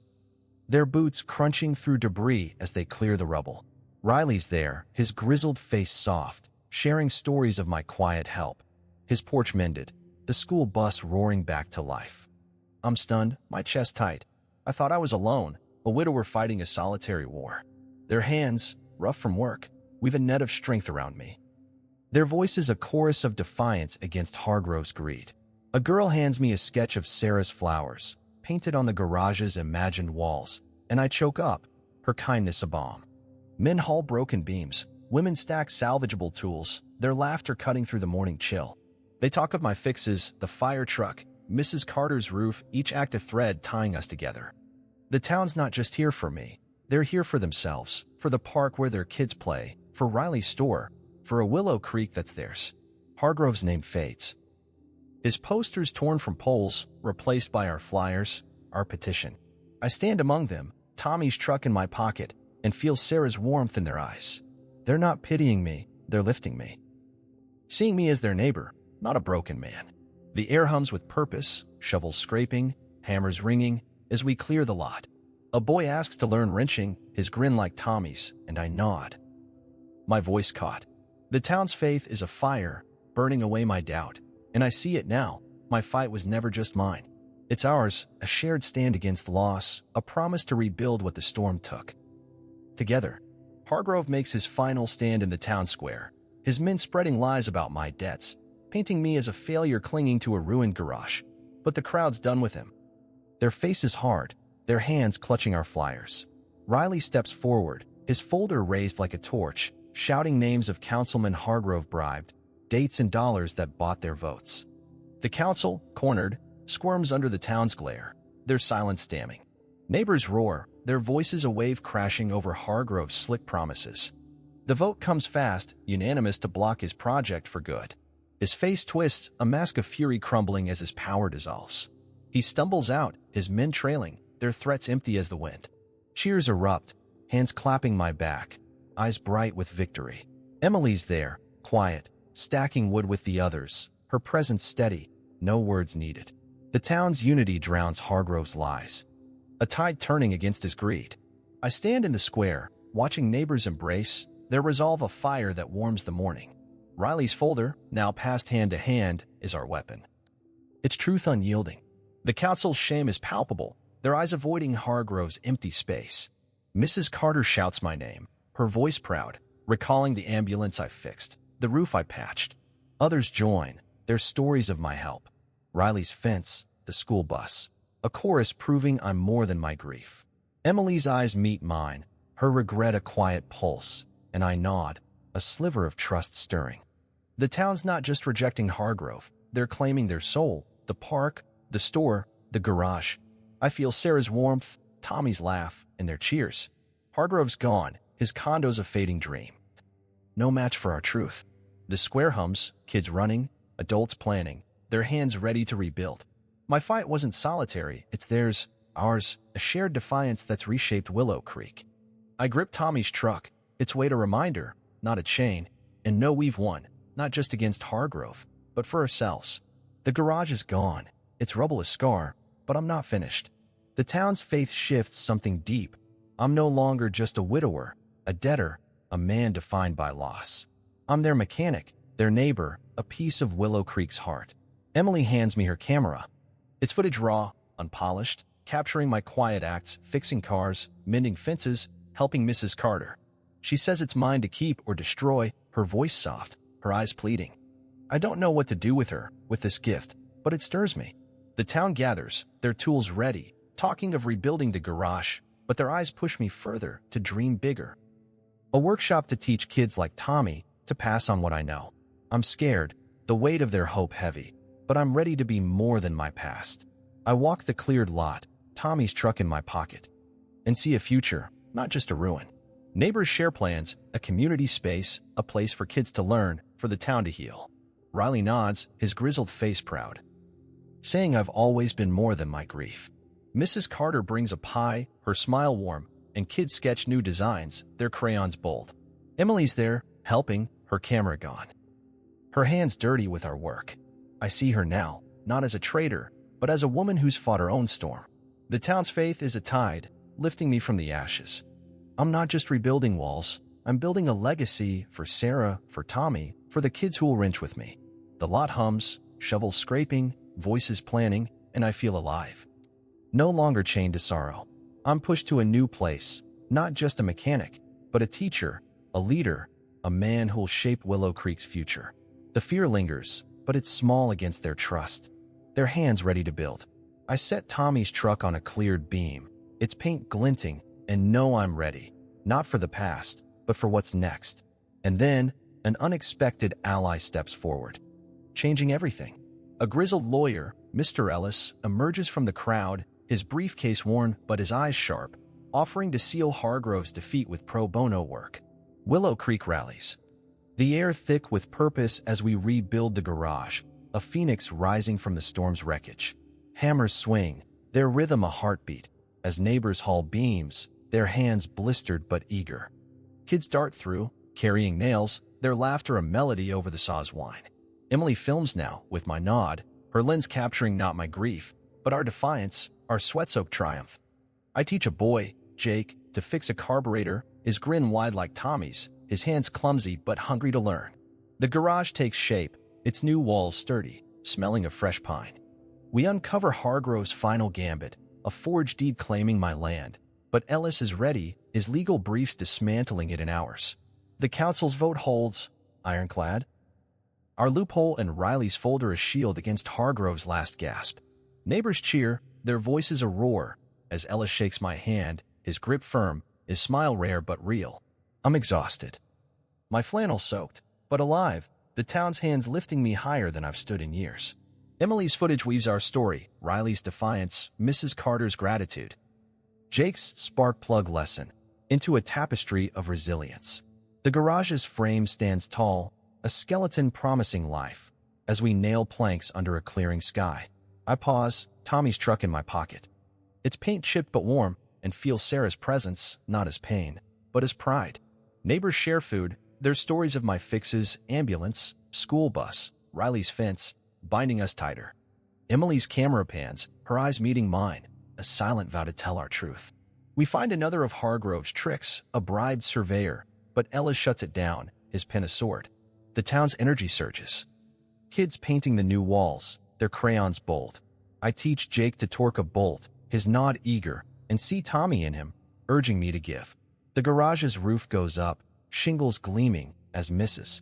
Their boots crunching through debris as they clear the rubble. Riley's there, his grizzled face soft, sharing stories of my quiet help. His porch mended, the school bus roaring back to life. I'm stunned, my chest tight. I thought I was alone, a widower fighting a solitary war. Their hands, rough from work, weave a net of strength around me. Their voices a chorus of defiance against Hargrove's greed. A girl hands me a sketch of Sarah's flowers, painted on the garage's imagined walls, and I choke up, her kindness a balm. Men haul broken beams, women stack salvageable tools, their laughter cutting through the morning chill. They talk of my fixes, the fire truck, Mrs. Carter's roof, each act a thread tying us together. The town's not just here for me. They're here for themselves, for the park where their kids play, for Riley's store, for a Willow Creek that's theirs. Hargrove's name fades. His posters torn from poles, replaced by our flyers, our petition. I stand among them, Tommy's truck in my pocket, and feel Sarah's warmth in their eyes. They're not pitying me, they're lifting me. Seeing me as their neighbor, not a broken man. The air hums with purpose, shovels scraping, hammers ringing, as we clear the lot. A boy asks to learn wrenching, his grin like Tommy's, and I nod. My voice caught. The town's faith is a fire, burning away my doubt, and I see it now. My fight was never just mine. It's ours, a shared stand against loss, a promise to rebuild what the storm took. Together, Hargrove makes his final stand in the town square, his men spreading lies about my debts, painting me as a failure clinging to a ruined garage. But the crowd's done with him. Their faces hard, their hands clutching our flyers. Riley steps forward, his folder raised like a torch, shouting names of Councilman Hargrove bribed, dates and dollars that bought their votes. The council, cornered, squirms under the town's glare, their silence damning. Neighbors roar, their voices a wave crashing over Hargrove's slick promises. The vote comes fast, unanimous to block his project for good. His face twists, a mask of fury crumbling as his power dissolves. He stumbles out, his men trailing, their threats empty as the wind. Cheers erupt, hands clapping my back, eyes bright with victory. Emily's there, quiet, stacking wood with the others, her presence steady, no words needed. The town's unity drowns Hargrove's lies, a tide turning against his greed. I stand in the square, watching neighbors embrace, their resolve a fire that warms the morning. Riley's folder, now passed hand to hand, is our weapon. Its truth unyielding. The council's shame is palpable, their eyes avoiding Hargrove's empty space. Mrs. Carter shouts my name, her voice proud, recalling the ambulance I fixed, the roof I patched. Others join, their stories of my help. Riley's fence, the school bus, a chorus proving I'm more than my grief. Emily's eyes meet mine, her regret a quiet pulse, and I nod, a sliver of trust stirring. The town's not just rejecting Hargrove, they're claiming their soul, the park, the store, the garage. I feel Sarah's warmth, Tommy's laugh, and their cheers. Hargrove's gone, his condo's a fading dream. No match for our truth. The square hums, kids running, adults planning, their hands ready to rebuild. My fight wasn't solitary, it's theirs, ours, a shared defiance that's reshaped Willow Creek. I grip Tommy's truck, its weight a reminder, not a chain, and know we've won, not just against Hargrove, but for ourselves. The garage is gone, its rubble a scar, but I'm not finished. The town's faith shifts something deep. I'm no longer just a widower, a debtor, a man defined by loss. I'm their mechanic, their neighbor, a piece of Willow Creek's heart. Emily hands me her camera. It's footage raw, unpolished, capturing my quiet acts, fixing cars, mending fences, helping Mrs. Carter. She says it's mine to keep or destroy, her voice soft, her eyes pleading. I don't know what to do with her, with this gift, but it stirs me. The town gathers, their tools ready, talking of rebuilding the garage, but their eyes push me further, to dream bigger. A workshop to teach kids like Tommy to pass on what I know. I'm scared, the weight of their hope heavy, but I'm ready to be more than my past. I walk the cleared lot, Tommy's truck in my pocket, and see a future, not just a ruin. Neighbors share plans, a community space, a place for kids to learn, for the town to heal. Riley nods, his grizzled face proud, saying I've always been more than my grief. Mrs. Carter brings a pie, her smile warm, and kids sketch new designs, their crayons bold. Emily's there, helping, her camera gone. Her hands dirty with our work. I see her now, not as a traitor, but as a woman who's fought her own storm. The town's faith is a tide, lifting me from the ashes. I'm not just rebuilding walls, I'm building a legacy for Sarah, for Tommy, for the kids who will wrench with me. The lot hums, shovels scraping, voices planning, and I feel alive. No longer chained to sorrow. I'm pushed to a new place, not just a mechanic, but a teacher, a leader, a man who'll shape Willow Creek's future. The fear lingers, but it's small against their trust. Their hands ready to build. I set Tommy's truck on a cleared beam, its paint glinting, and know I'm ready, not for the past, but for what's next. And then, an unexpected ally steps forward, changing everything. A grizzled lawyer, Mr. Ellis, emerges from the crowd, his briefcase worn but his eyes sharp, offering to seal Hargrove's defeat with pro bono work. Willow Creek rallies. The air thick with purpose as we rebuild the garage, a phoenix rising from the storm's wreckage. Hammers swing, their rhythm a heartbeat, as neighbors haul beams, their hands blistered but eager. Kids dart through, carrying nails, their laughter a melody over the saw's whine. Emily films now, with my nod, her lens capturing not my grief, but our defiance, our sweat-soaked triumph. I teach a boy, Jake, to fix a carburetor, his grin wide like Tommy's, his hands clumsy but hungry to learn. The garage takes shape, its new walls sturdy, smelling of fresh pine. We uncover Hargrove's final gambit, a forged deed claiming my land, but Ellis is ready, his legal briefs dismantling it in hours. The council's vote holds, ironclad. Our loophole and Riley's folder a shield against Hargrove's last gasp. Neighbors cheer, their voices a roar, as Ellis shakes my hand, his grip firm, his smile rare but real. I'm exhausted. My flannel soaked, but alive, the town's hands lifting me higher than I've stood in years. Emily's footage weaves our story, Riley's defiance, Mrs. Carter's gratitude. Jake's spark plug lesson, into a tapestry of resilience. The garage's frame stands tall, a skeleton promising life, as we nail planks under a clearing sky. I pause, Tommy's truck in my pocket. Its paint chipped but warm, and feel Sarah's presence, not as pain, but as pride. Neighbors share food, their stories of my fixes, ambulance, school bus, Riley's fence, binding us tighter. Emily's camera pans, her eyes meeting mine, a silent vow to tell our truth. We find another of Hargrove's tricks, a bribed surveyor, but Ellis shuts it down, his pen a sword. The town's energy surges. Kids painting the new walls, their crayons bold. I teach Jake to torque a bolt, his nod eager, and see Tommy in him, urging me to give. The garage's roof goes up, shingles gleaming, as Mrs.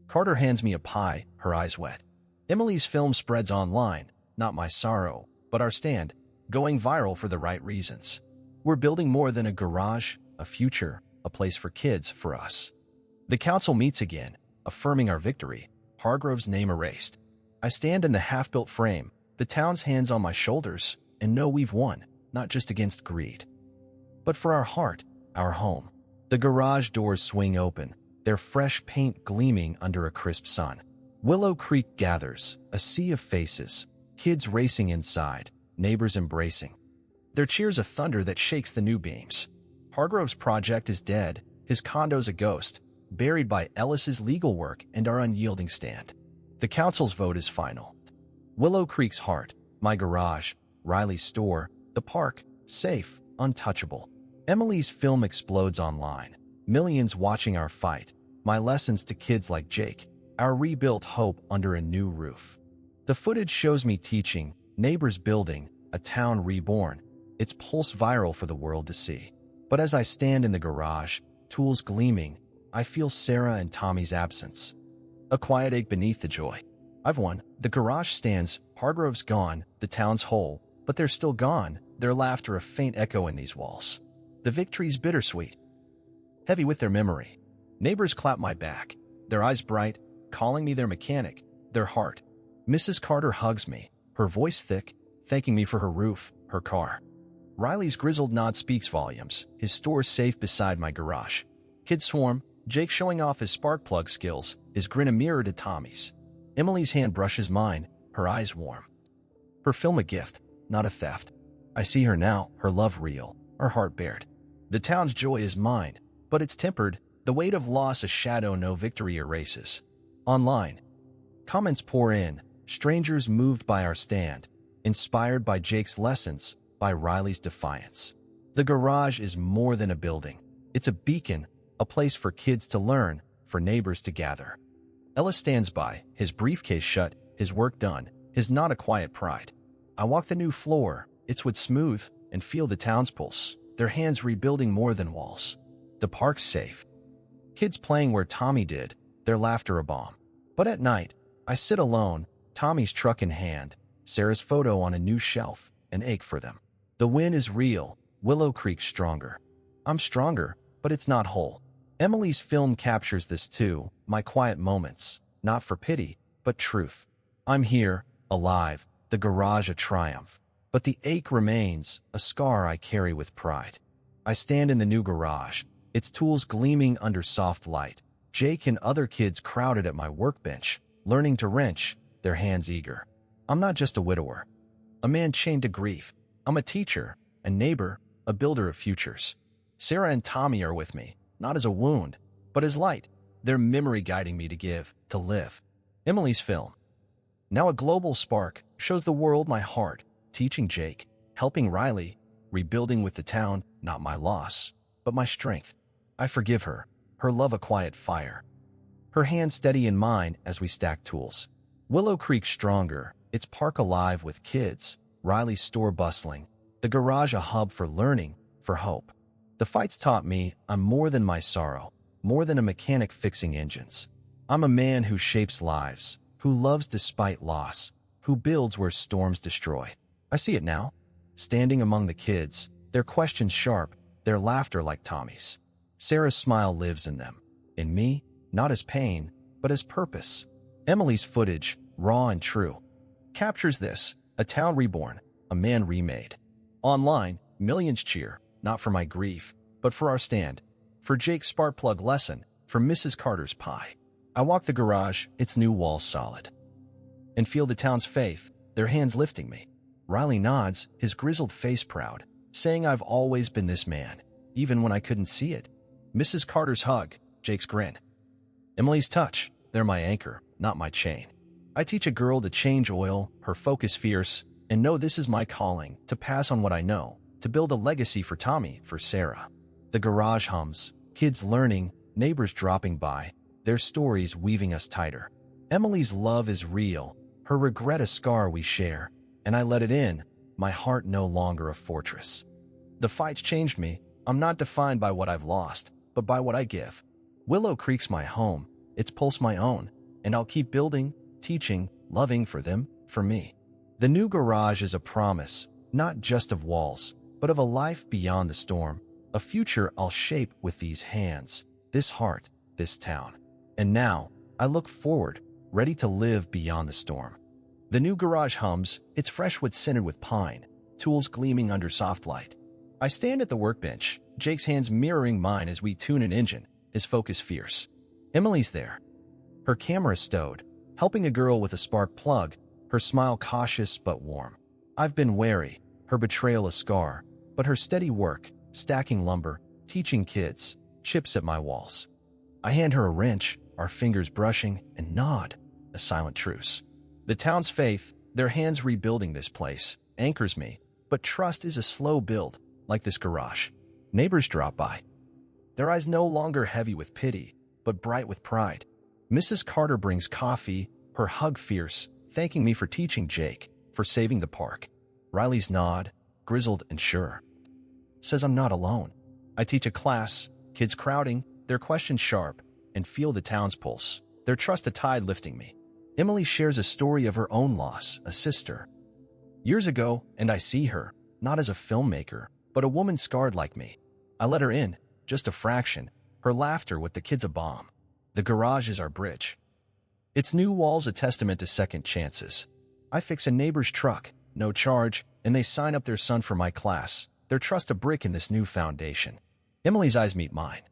Carter hands me a pie, her eyes wet. Emily's film spreads online, not my sorrow, but our stand, going viral for the right reasons. We're building more than a garage, a future, a place for kids, for us. The council meets again, affirming our victory, Hargrove's name erased. I stand in the half-built frame, the town's hands on my shoulders, and know we've won, not just against greed, but for our heart, our home. The garage doors swing open, their fresh paint gleaming under a crisp sun. Willow Creek gathers, a sea of faces, kids racing inside, neighbors embracing. Their cheers a thunder that shakes the new beams. Hargrove's project is dead, his condo's a ghost, buried by Ellis's legal work and our unyielding stand. The council's vote is final. Willow Creek's heart, my garage, Riley's store, the park, safe, untouchable. Emily's film explodes online, millions watching our fight, my lessons to kids like Jake, our rebuilt hope under a new roof. The footage shows me teaching, neighbors building, a town reborn, its pulse viral for the world to see. But as I stand in the garage, tools gleaming, I feel Sarah and Tommy's absence. A quiet ache beneath the joy. I've won. The garage stands, Hargrove's gone, the town's whole, but they're still gone, their laughter a faint echo in these walls. The victory's bittersweet, heavy with their memory. Neighbors clap my back, their eyes bright, calling me their mechanic, their heart. Mrs. Carter hugs me, her voice thick, thanking me for her roof, her car. Riley's grizzled nod speaks volumes, his store safe beside my garage. Kids swarm, Jake showing off his spark plug skills, his grin a mirror to Tommy's. Emily's hand brushes mine, her eyes warm. Her film a gift, not a theft. I see her now, her love real, her heart bared. The town's joy is mine, but it's tempered, the weight of loss a shadow no victory erases. Online, comments pour in, strangers moved by our stand, inspired by Jake's lessons, by Riley's defiance. The garage is more than a building. It's a beacon, a place for kids to learn, for neighbors to gather. Ellis stands by, his briefcase shut, his work done, his not a quiet pride. I walk the new floor, it's wood smooth, and feel the town's pulse, their hands rebuilding more than walls. The park's safe. Kids playing where Tommy did, their laughter a balm. But at night, I sit alone, Tommy's truck in hand, Sarah's photo on a new shelf, an ache for them. The win is real, Willow Creek stronger. I'm stronger, but it's not whole. Emily's film captures this too, my quiet moments, not for pity, but truth. I'm here, alive, the garage a triumph. But the ache remains, a scar I carry with pride. I stand in the new garage, its tools gleaming under soft light. Jake and other kids crowded at my workbench, learning to wrench, their hands eager. I'm not just a widower, a man chained to grief. I'm a teacher, a neighbor, a builder of futures. Sarah and Tommy are with me, not as a wound, but as light, their memory guiding me to give, to live. Emily's film, now a global spark, shows the world my heart, teaching Jake, helping Riley, rebuilding with the town, not my loss, but my strength. I forgive her, her love a quiet fire. Her hand steady in mine as we stack tools. Willow Creek stronger, its park alive with kids, Riley's store bustling, the garage a hub for learning, for hope. The fights taught me I'm more than my sorrow, more than a mechanic fixing engines. I'm a man who shapes lives, who loves despite loss, who builds where storms destroy. I see it now, standing among the kids, their questions sharp, their laughter like Tommy's. Sarah's smile lives in them, in me, not as pain, but as purpose. Emily's footage, raw and true, captures this, a town reborn, a man remade. Online, millions cheer, not for my grief, but for our stand, for Jake's spark-plug lesson, for Mrs. Carter's pie. I walk the garage, its new walls solid, and feel the town's faith, their hands lifting me. Riley nods, his grizzled face proud, saying I've always been this man, even when I couldn't see it. Mrs. Carter's hug, Jake's grin. Emily's touch, they're my anchor, not my chain. I teach a girl to change oil, her focus fierce, and know this is my calling, to pass on what I know, to build a legacy for Tommy, for Sarah. The garage hums, kids learning, neighbors dropping by, their stories weaving us tighter. Emily's love is real, her regret a scar we share, and I let it in, my heart no longer a fortress. The fights changed me, I'm not defined by what I've lost, but by what I give. Willow Creek's my home, its pulse my own, and I'll keep building, teaching, loving for them, for me. The new garage is a promise, not just of walls, but of a life beyond the storm, a future I'll shape with these hands, this heart, this town. And now, I look forward, ready to live beyond the storm. The new garage hums, its fresh wood scented with pine, tools gleaming under soft light. I stand at the workbench, Jake's hands mirroring mine as we tune an engine, his focus fierce. Emily's there, her camera stowed, helping a girl with a spark plug, her smile cautious but warm. I've been wary, her betrayal a scar, but her steady work, stacking lumber, teaching kids, chips at my walls. I hand her a wrench, our fingers brushing, and nod, a silent truce. The town's faith, their hands rebuilding this place, anchors me, but trust is a slow build, like this garage. Neighbors drop by, their eyes no longer heavy with pity, but bright with pride. Mrs. Carter brings coffee, her hug fierce, thanking me for teaching Jake, for saving the park. Riley's nod, grizzled and sure, says I'm not alone. I teach a class, kids crowding, their questions sharp, and feel the town's pulse, their trust a tide lifting me. Emily shares a story of her own loss, a sister. Years ago, and I see her, not as a filmmaker, but a woman scarred like me. I let her in, just a fraction, her laughter with the kids a bomb. The garage is our bridge. Its new walls a testament to second chances. I fix a neighbor's truck, no charge, and they sign up their son for my class, their trust a brick in this new foundation. Emily's eyes meet mine,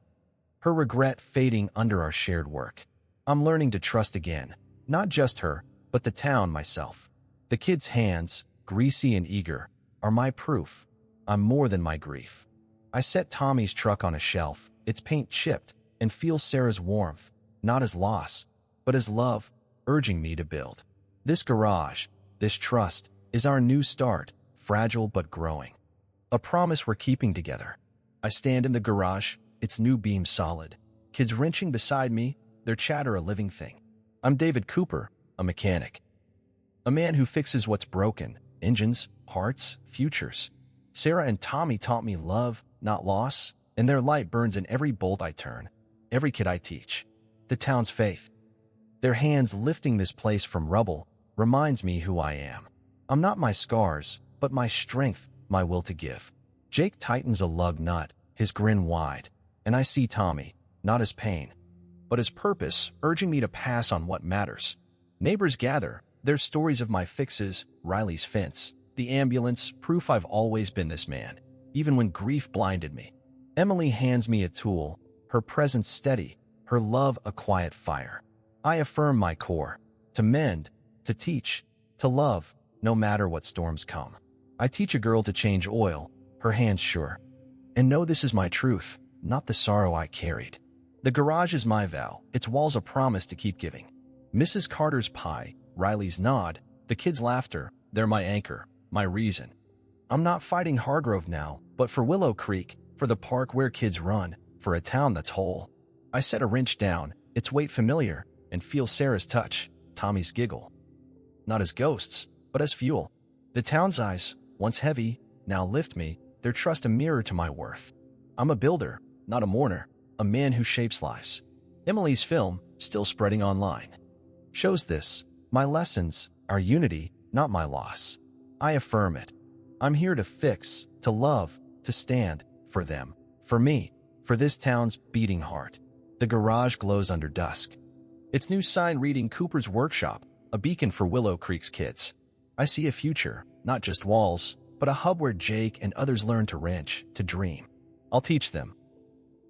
her regret fading under our shared work. I'm learning to trust again, not just her, but the town myself. The kids' hands, greasy and eager, are my proof. I'm more than my grief. I set Tommy's truck on a shelf, its paint chipped, and feel Sarah's warmth, not as loss, but as love, urging me to build. This garage, this trust, is our new start, fragile but growing. A promise we're keeping together. I stand in the garage, its new beams solid. Kids wrenching beside me, their chatter a living thing. I'm David Cooper, a mechanic. A man who fixes what's broken, engines, hearts, futures. Sarah and Tommy taught me love, not loss, and their light burns in every bolt I turn, every kid I teach. The town's faith. Their hands lifting this place from rubble reminds me who I am. I'm not my scars, but my strength, my will to give. Jake tightens a lug nut, his grin wide, and I see Tommy, not as pain, but as purpose, urging me to pass on what matters. Neighbors gather, their stories of my fixes, Riley's fence, the ambulance, proof I've always been this man, even when grief blinded me. Emily hands me a tool, her presence steady, her love a quiet fire. I affirm my core, to mend, to teach, to love, no matter what storms come. I teach a girl to change oil, her hands sure. And know this is my truth, not the sorrow I carried. The garage is my vow, its walls a promise to keep giving. Mrs. Carter's pie, Riley's nod, the kids' laughter, they're my anchor, my reason. I'm not fighting Hargrove now, but for Willow Creek, for the park where kids run, for a town that's whole. I set a wrench down, its weight familiar, and feel Sarah's touch, Tommy's giggle. Not as ghosts, but as fuel. The town's eyes, once heavy, now lift me, their trust a mirror to my worth. I'm a builder, not a mourner, a man who shapes lives. Emily's film, still spreading online, shows this. My lessons, our unity, not my loss. I affirm it. I'm here to fix, to love, to stand, for them, for me, for this town's beating heart. The garage glows under dusk. Its new sign reading Cooper's Workshop, a beacon for Willow Creek's kids. I see a future, not just walls, but a hub where Jake and others learn to wrench, to dream. I'll teach them.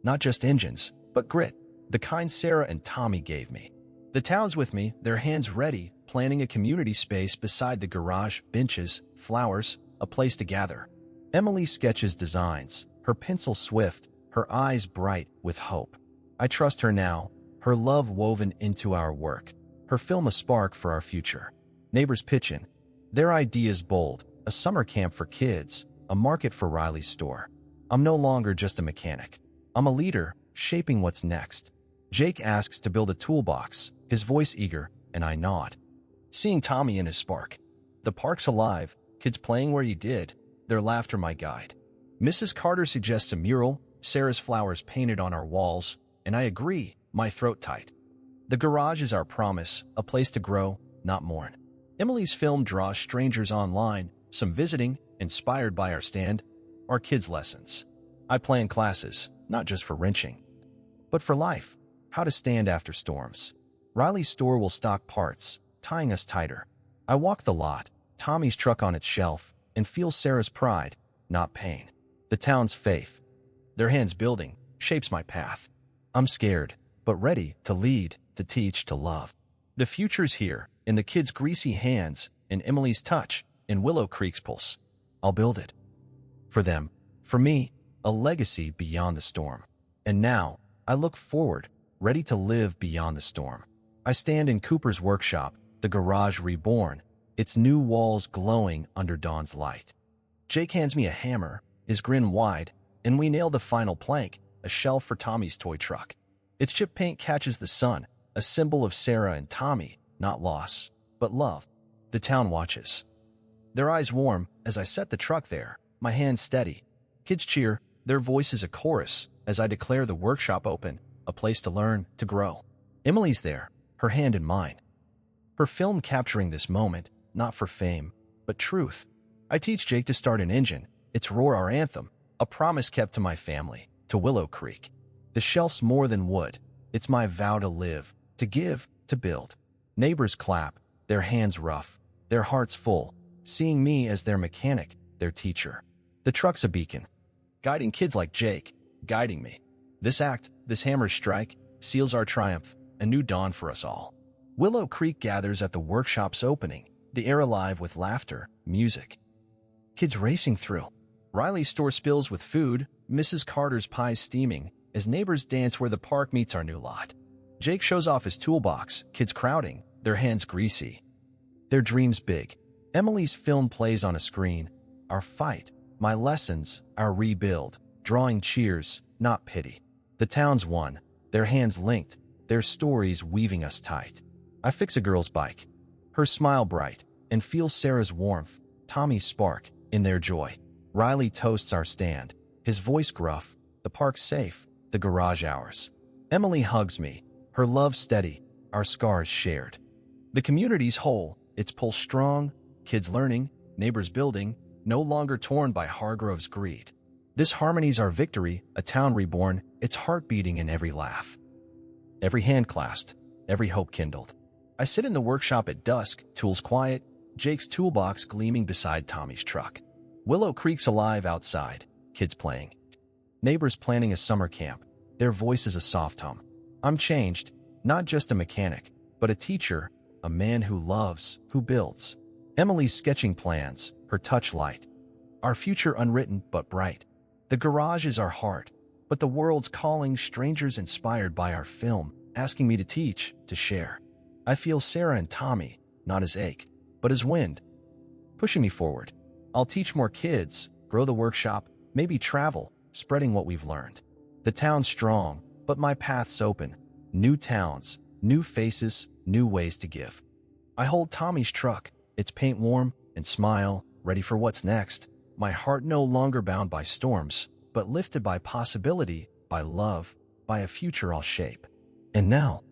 Not just engines, but grit, the kind Sarah and Tommy gave me. The town's with me, their hands ready, planning a community space beside the garage, benches, flowers, a place to gather. Emily sketches designs, her pencil swift, her eyes bright with hope. I trust her now, her love woven into our work, her film a spark for our future. Neighbors pitch in, their ideas bold, a summer camp for kids, a market for Riley's store. I'm no longer just a mechanic. I'm a leader, shaping what's next. Jake asks to build a toolbox, his voice eager, and I nod. Seeing Tommy in his spark. The park's alive, kids playing where he did, their laughter my guide. Mrs. Carter suggests a mural, Sarah's flowers painted on our walls, and I agree, my throat tight. The garage is our promise, a place to grow, not mourn. Emily's film draws strangers online, some visiting, inspired by our stand, our kids' lessons. I plan classes, not just for wrenching, but for life, how to stand after storms. Riley's store will stock parts, tying us tighter. I walk the lot, Tommy's truck on its shelf, and feel Sarah's pride, not pain. The town's faith, their hands building, shapes my path. I'm scared, but ready to lead, to teach, to love. The future's here, in the kids' greasy hands, in Emily's touch, in Willow Creek's pulse. I'll build it. For them, for me, a legacy beyond the storm. And now, I look forward, ready to live beyond the storm. I stand in Cooper's workshop, the garage reborn, its new walls glowing under dawn's light. Jake hands me a hammer, his grin wide, and we nail the final plank, a shelf for Tommy's toy truck. Its chip paint catches the sun, a symbol of Sarah and Tommy, not loss, but love. The town watches. Their eyes warm as I set the truck there, my hands steady. Kids cheer, their voices a chorus, as I declare the workshop open, a place to learn, to grow. Emily's there, her hand in mine. Her film capturing this moment, not for fame, but truth. I teach Jake to start an engine, its roar our anthem, a promise kept to my family, to Willow Creek. The shelf's more than wood, it's my vow to live, to give, to build. Neighbors clap, their hands rough, their hearts full, seeing me as their mechanic, their teacher. The truck's a beacon, guiding kids like Jake, guiding me. This act, this hammer's strike, seals our triumph, a new dawn for us all. Willow Creek gathers at the workshop's opening, the air alive with laughter, music. Kids racing through. Riley's store spills with food, Mrs. Carter's pies steaming, as neighbors dance where the park meets our new lot. Jake shows off his toolbox, kids crowding, their hands greasy. Their dreams big. Emily's film plays on a screen. Our fight, my lessons, our rebuild, drawing cheers, not pity. The town's won, their hands linked, their stories weaving us tight. I fix a girl's bike, her smile bright, and feel Sarah's warmth, Tommy's spark, in their joy. Riley toasts our stand, his voice gruff, the park's safe, the garage ours. Emily hugs me, her love steady, our scars shared. The community's whole, its pulse strong, kids learning, neighbors building, no longer torn by Hargrove's greed. This harmony's our victory, a town reborn, its heart beating in every laugh. Every hand clasped, every hope kindled. I sit in the workshop at dusk, tools quiet, Jake's toolbox gleaming beside Tommy's truck. Willow Creek's alive outside, kids playing. Neighbors planning a summer camp, their voices a soft hum. I'm changed, not just a mechanic, but a teacher, a man who loves, who builds. Emily's sketching plans, her touch light. Our future unwritten but bright. The garage is our heart, but the world's calling, strangers inspired by our film, asking me to teach, to share. I feel Sarah and Tommy, not as ache, but as wind, pushing me forward. I'll teach more kids, grow the workshop, maybe travel, spreading what we've learned. The town's strong, but my path's open. New towns, new faces, new ways to give. I hold Tommy's truck, its paint warm, and smile, ready for what's next. My heart no longer bound by storms, but lifted by possibility, by love, by a future I'll shape. And now,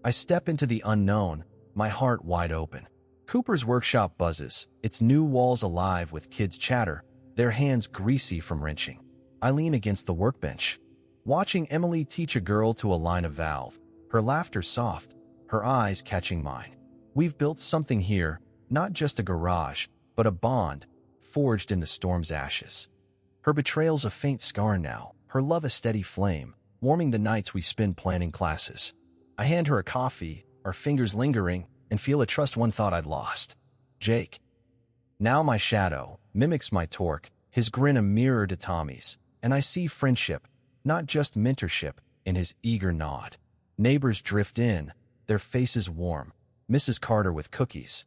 I step into the unknown, my heart wide open. Cooper's workshop buzzes, its new walls alive with kids' chatter, their hands greasy from wrenching. I lean against the workbench, watching Emily teach a girl to align a valve, her laughter soft, her eyes catching mine. We've built something here, not just a garage, but a bond, forged in the storm's ashes. Her betrayal's a faint scar now, her love a steady flame, warming the nights we spend planning classes. I hand her a coffee, our fingers lingering, and feel a trust one thought I'd lost. Jake. Now my shadow mimics my torque, his grin a mirror to Tommy's, and I see friendship, not just mentorship, in his eager nod. Neighbors drift in, their faces warm, Mrs. Carter with cookies,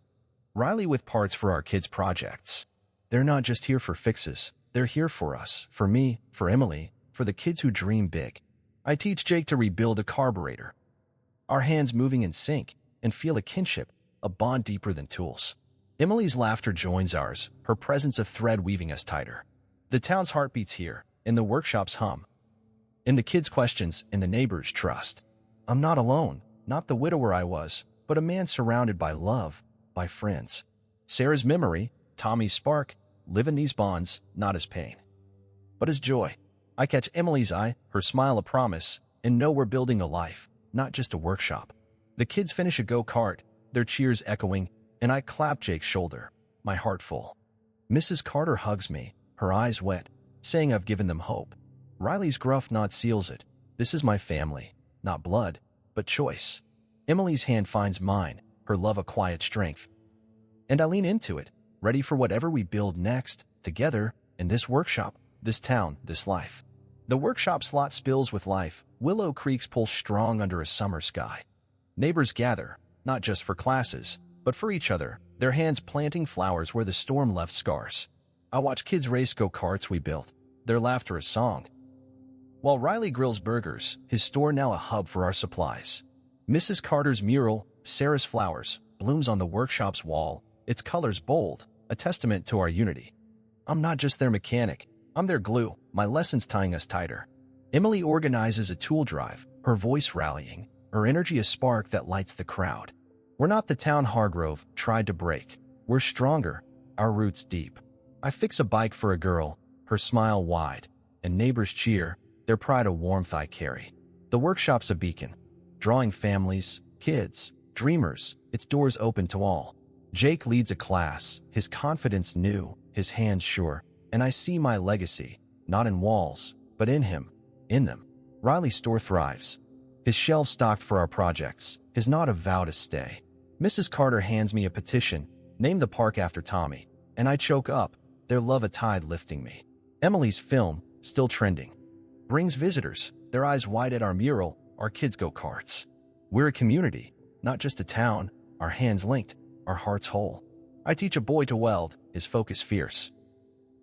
Riley with parts for our kids' projects. They're not just here for fixes, they're here for us, for me, for Emily, for the kids who dream big. I teach Jake to rebuild a carburetor, our hands moving in sync, and feel a kinship, a bond deeper than tools. Emily's laughter joins ours, her presence a thread weaving us tighter. The town's heart beats here, in the workshop's hum, in the kids' questions, in the neighbors' trust. I'm not alone, not the widower I was, but a man surrounded by love, by friends. Sarah's memory, Tommy's spark, live in these bonds, not as pain, but as joy. I catch Emily's eye, her smile a promise, and know we're building a life, not just a workshop. The kids finish a go-kart, their cheers echoing, and I clap Jake's shoulder, my heart full. Mrs. Carter hugs me, her eyes wet, saying I've given them hope. Riley's gruff nod seals it. This is my family, not blood, but choice. Emily's hand finds mine, her love a quiet strength. And I lean into it, ready for whatever we build next, together, in this workshop, this town, this life. The workshop's lot spills with life, Willow Creek's pulse strong under a summer sky. Neighbors gather, not just for classes, but for each other, their hands planting flowers where the storm left scars. I watch kids race go-karts we built, their laughter a song. While Riley grills burgers, his store now a hub for our supplies. Mrs. Carter's mural, Sarah's flowers, blooms on the workshop's wall, its colors bold, a testament to our unity. I'm not just their mechanic, I'm their glue, my lessons tying us tighter. Emily organizes a tool drive, her voice rallying, her energy a spark that lights the crowd. We're not the town Hargrove tried to break. We're stronger, our roots deep. I fix a bike for a girl, her smile wide, and neighbors cheer, their pride a warmth I carry. The workshop's a beacon, drawing families, kids, dreamers, its doors open to all. Jake leads a class, his confidence new, his hands sure, and I see my legacy, not in walls, but in him, in them. Riley's store thrives, his shelves stocked for our projects, his nod a vow to stay. Mrs. Carter hands me a petition, name the park after Tommy, and I choke up, their love a tide lifting me. Emily's film, still trending, brings visitors, their eyes wide at our mural, our kids go karts. We're a community, not just a town, our hands linked, our hearts whole. I teach a boy to weld, his focus fierce,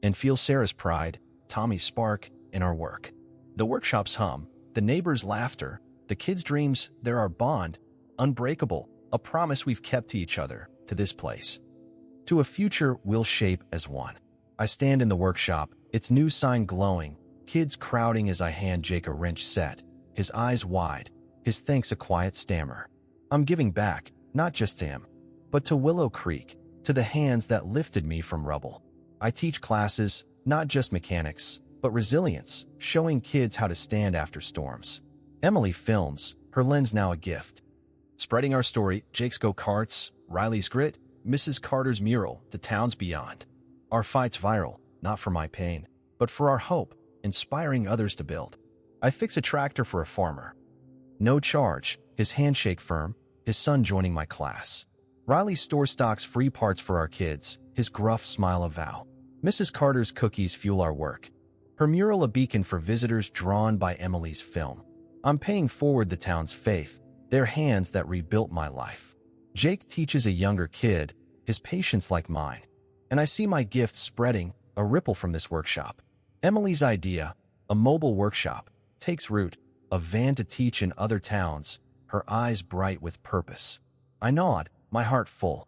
and feel Sarah's pride, Tommy's spark, in our work. The workshop's hum, the neighbors' laughter, the kids' dreams, they're our bond, unbreakable, a promise we've kept to each other, to this place, to a future we'll shape as one. I stand in the workshop, its new sign glowing, kids crowding as I hand Jake a wrench set, his eyes wide, his thanks a quiet stammer. I'm giving back, not just to him, but to Willow Creek, to the hands that lifted me from rubble. I teach classes, not just mechanics, but resilience, showing kids how to stand after storms. Emily films, her lens now a gift. Spreading our story, Jake's go-karts, Riley's grit, Mrs. Carter's mural, to towns beyond. Our fight's viral, not for my pain, but for our hope, inspiring others to build. I fix a tractor for a farmer. No charge, his handshake firm, his son joining my class. Riley store stocks free parts for our kids, his gruff smile a vow. Mrs. Carter's cookies fuel our work. Her mural a beacon for visitors drawn by Emily's film. I'm paying forward the town's faith, their hands that rebuilt my life. Jake teaches a younger kid, his patience like mine. And I see my gift spreading, a ripple from this workshop. Emily's idea, a mobile workshop, takes root, a van to teach in other towns, her eyes bright with purpose. I nod, my heart full,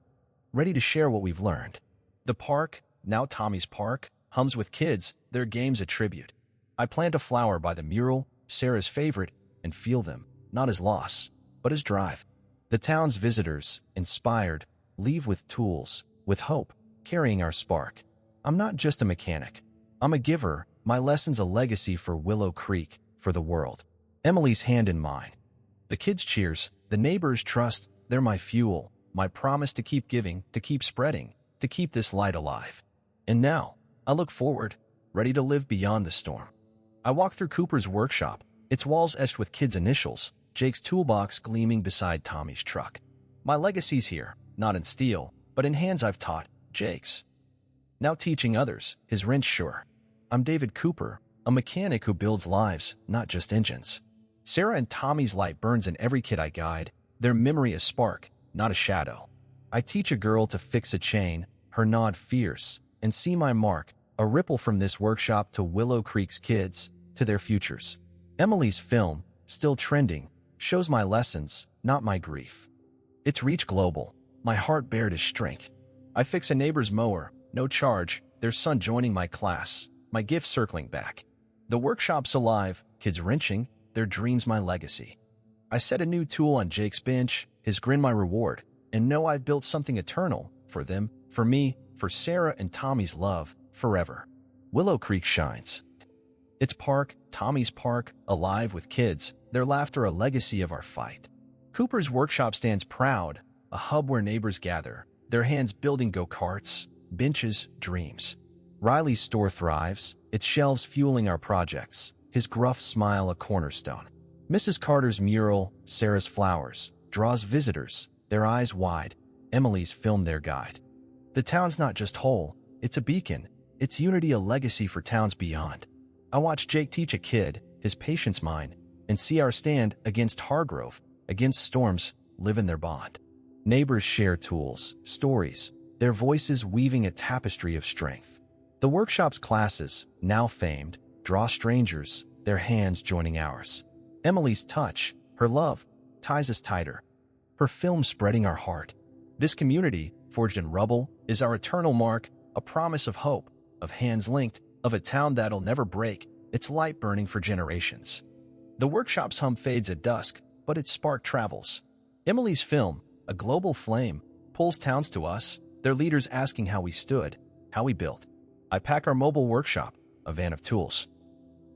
ready to share what we've learned. The park, now Tommy's Park, hums with kids, their games a tribute. I plant a flower by the mural, Sarah's favorite, and feel them, not as loss, but as drive. The town's visitors, inspired, leave with tools, with hope, carrying our spark. I'm not just a mechanic. I'm a giver, my lessons a legacy for Willow Creek, for the world. Emily's hand in mine. The kids' cheers, the neighbors' trust, they're my fuel, my promise to keep giving, to keep spreading, to keep this light alive. And now, I look forward, ready to live beyond the storm. I walk through Cooper's workshop, its walls etched with kids' initials, Jake's toolbox gleaming beside Tommy's truck. My legacy's here, not in steel, but in hands I've taught, Jake's. Now teaching others, his wrench sure. I'm David Cooper, a mechanic who builds lives, not just engines. Sarah and Tommy's light burns in every kid I guide, their memory a spark, not a shadow. I teach a girl to fix a chain, her nod fierce, and see my mark, a ripple from this workshop to Willow Creek's kids, to their futures. Emily's film, still trending, shows my lessons, not my grief. It's reach global, my heart bared as strength. I fix a neighbor's mower, no charge, their son joining my class, my gift circling back. The workshop's alive, kids wrenching, their dreams my legacy. I set a new tool on Jake's bench, his grin my reward, and know I've built something eternal, for them, for me, for Sarah and Tommy's love, forever. Willow Creek shines. Its park, Tommy's Park, alive with kids, their laughter a legacy of our fight. Cooper's workshop stands proud, a hub where neighbors gather, their hands building go-karts, benches, dreams. Riley's store thrives, its shelves fueling our projects, his gruff smile a cornerstone. Mrs. Carter's mural, Sarah's flowers, draws visitors, their eyes wide, Emily's film their guide. The town's not just whole, it's a beacon, its unity a legacy for towns beyond. I watch Jake teach a kid, his patience mine, and see our stand against Hargrove, against storms, live in their bond. Neighbors share tools, stories, their voices weaving a tapestry of strength. The workshop's classes, now famed, draw strangers, their hands joining ours. Emily's touch, her love, ties us tighter. Her film spreading our heart. This community, forged in rubble, is our eternal mark, a promise of hope, of hands linked, of a town that'll never break, its light burning for generations. The workshop's hum fades at dusk, but its spark travels. Emily's film, a global flame, pulls towns to us, their leaders asking how we stood, how we built. I pack our mobile workshop, a van of tools,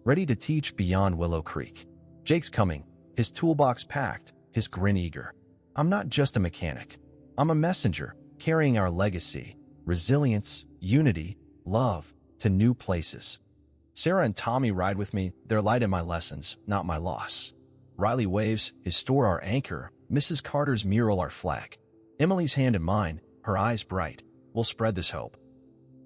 ready to teach beyond Willow Creek. Jake's coming, his toolbox packed, his grin eager. I'm not just a mechanic. I'm a messenger, carrying our legacy, resilience, unity, love, to new places. Sarah and Tommy ride with me, their light in my lessons, not my loss. Riley waves, his store our anchor, Mrs. Carter's mural our flag. Emily's hand in mine, her eyes bright, will spread this hope.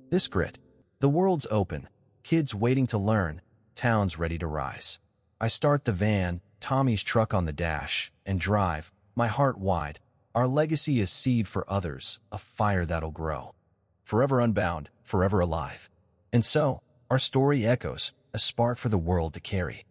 This grit. The world's open, kids waiting to learn, towns ready to rise. I start the van, Tommy's truck on the dash, and drive, my heart wide. Our legacy is seed for others, a fire that'll grow. Forever unbound, forever alive. And so, our story echoes, a spark for the world to carry.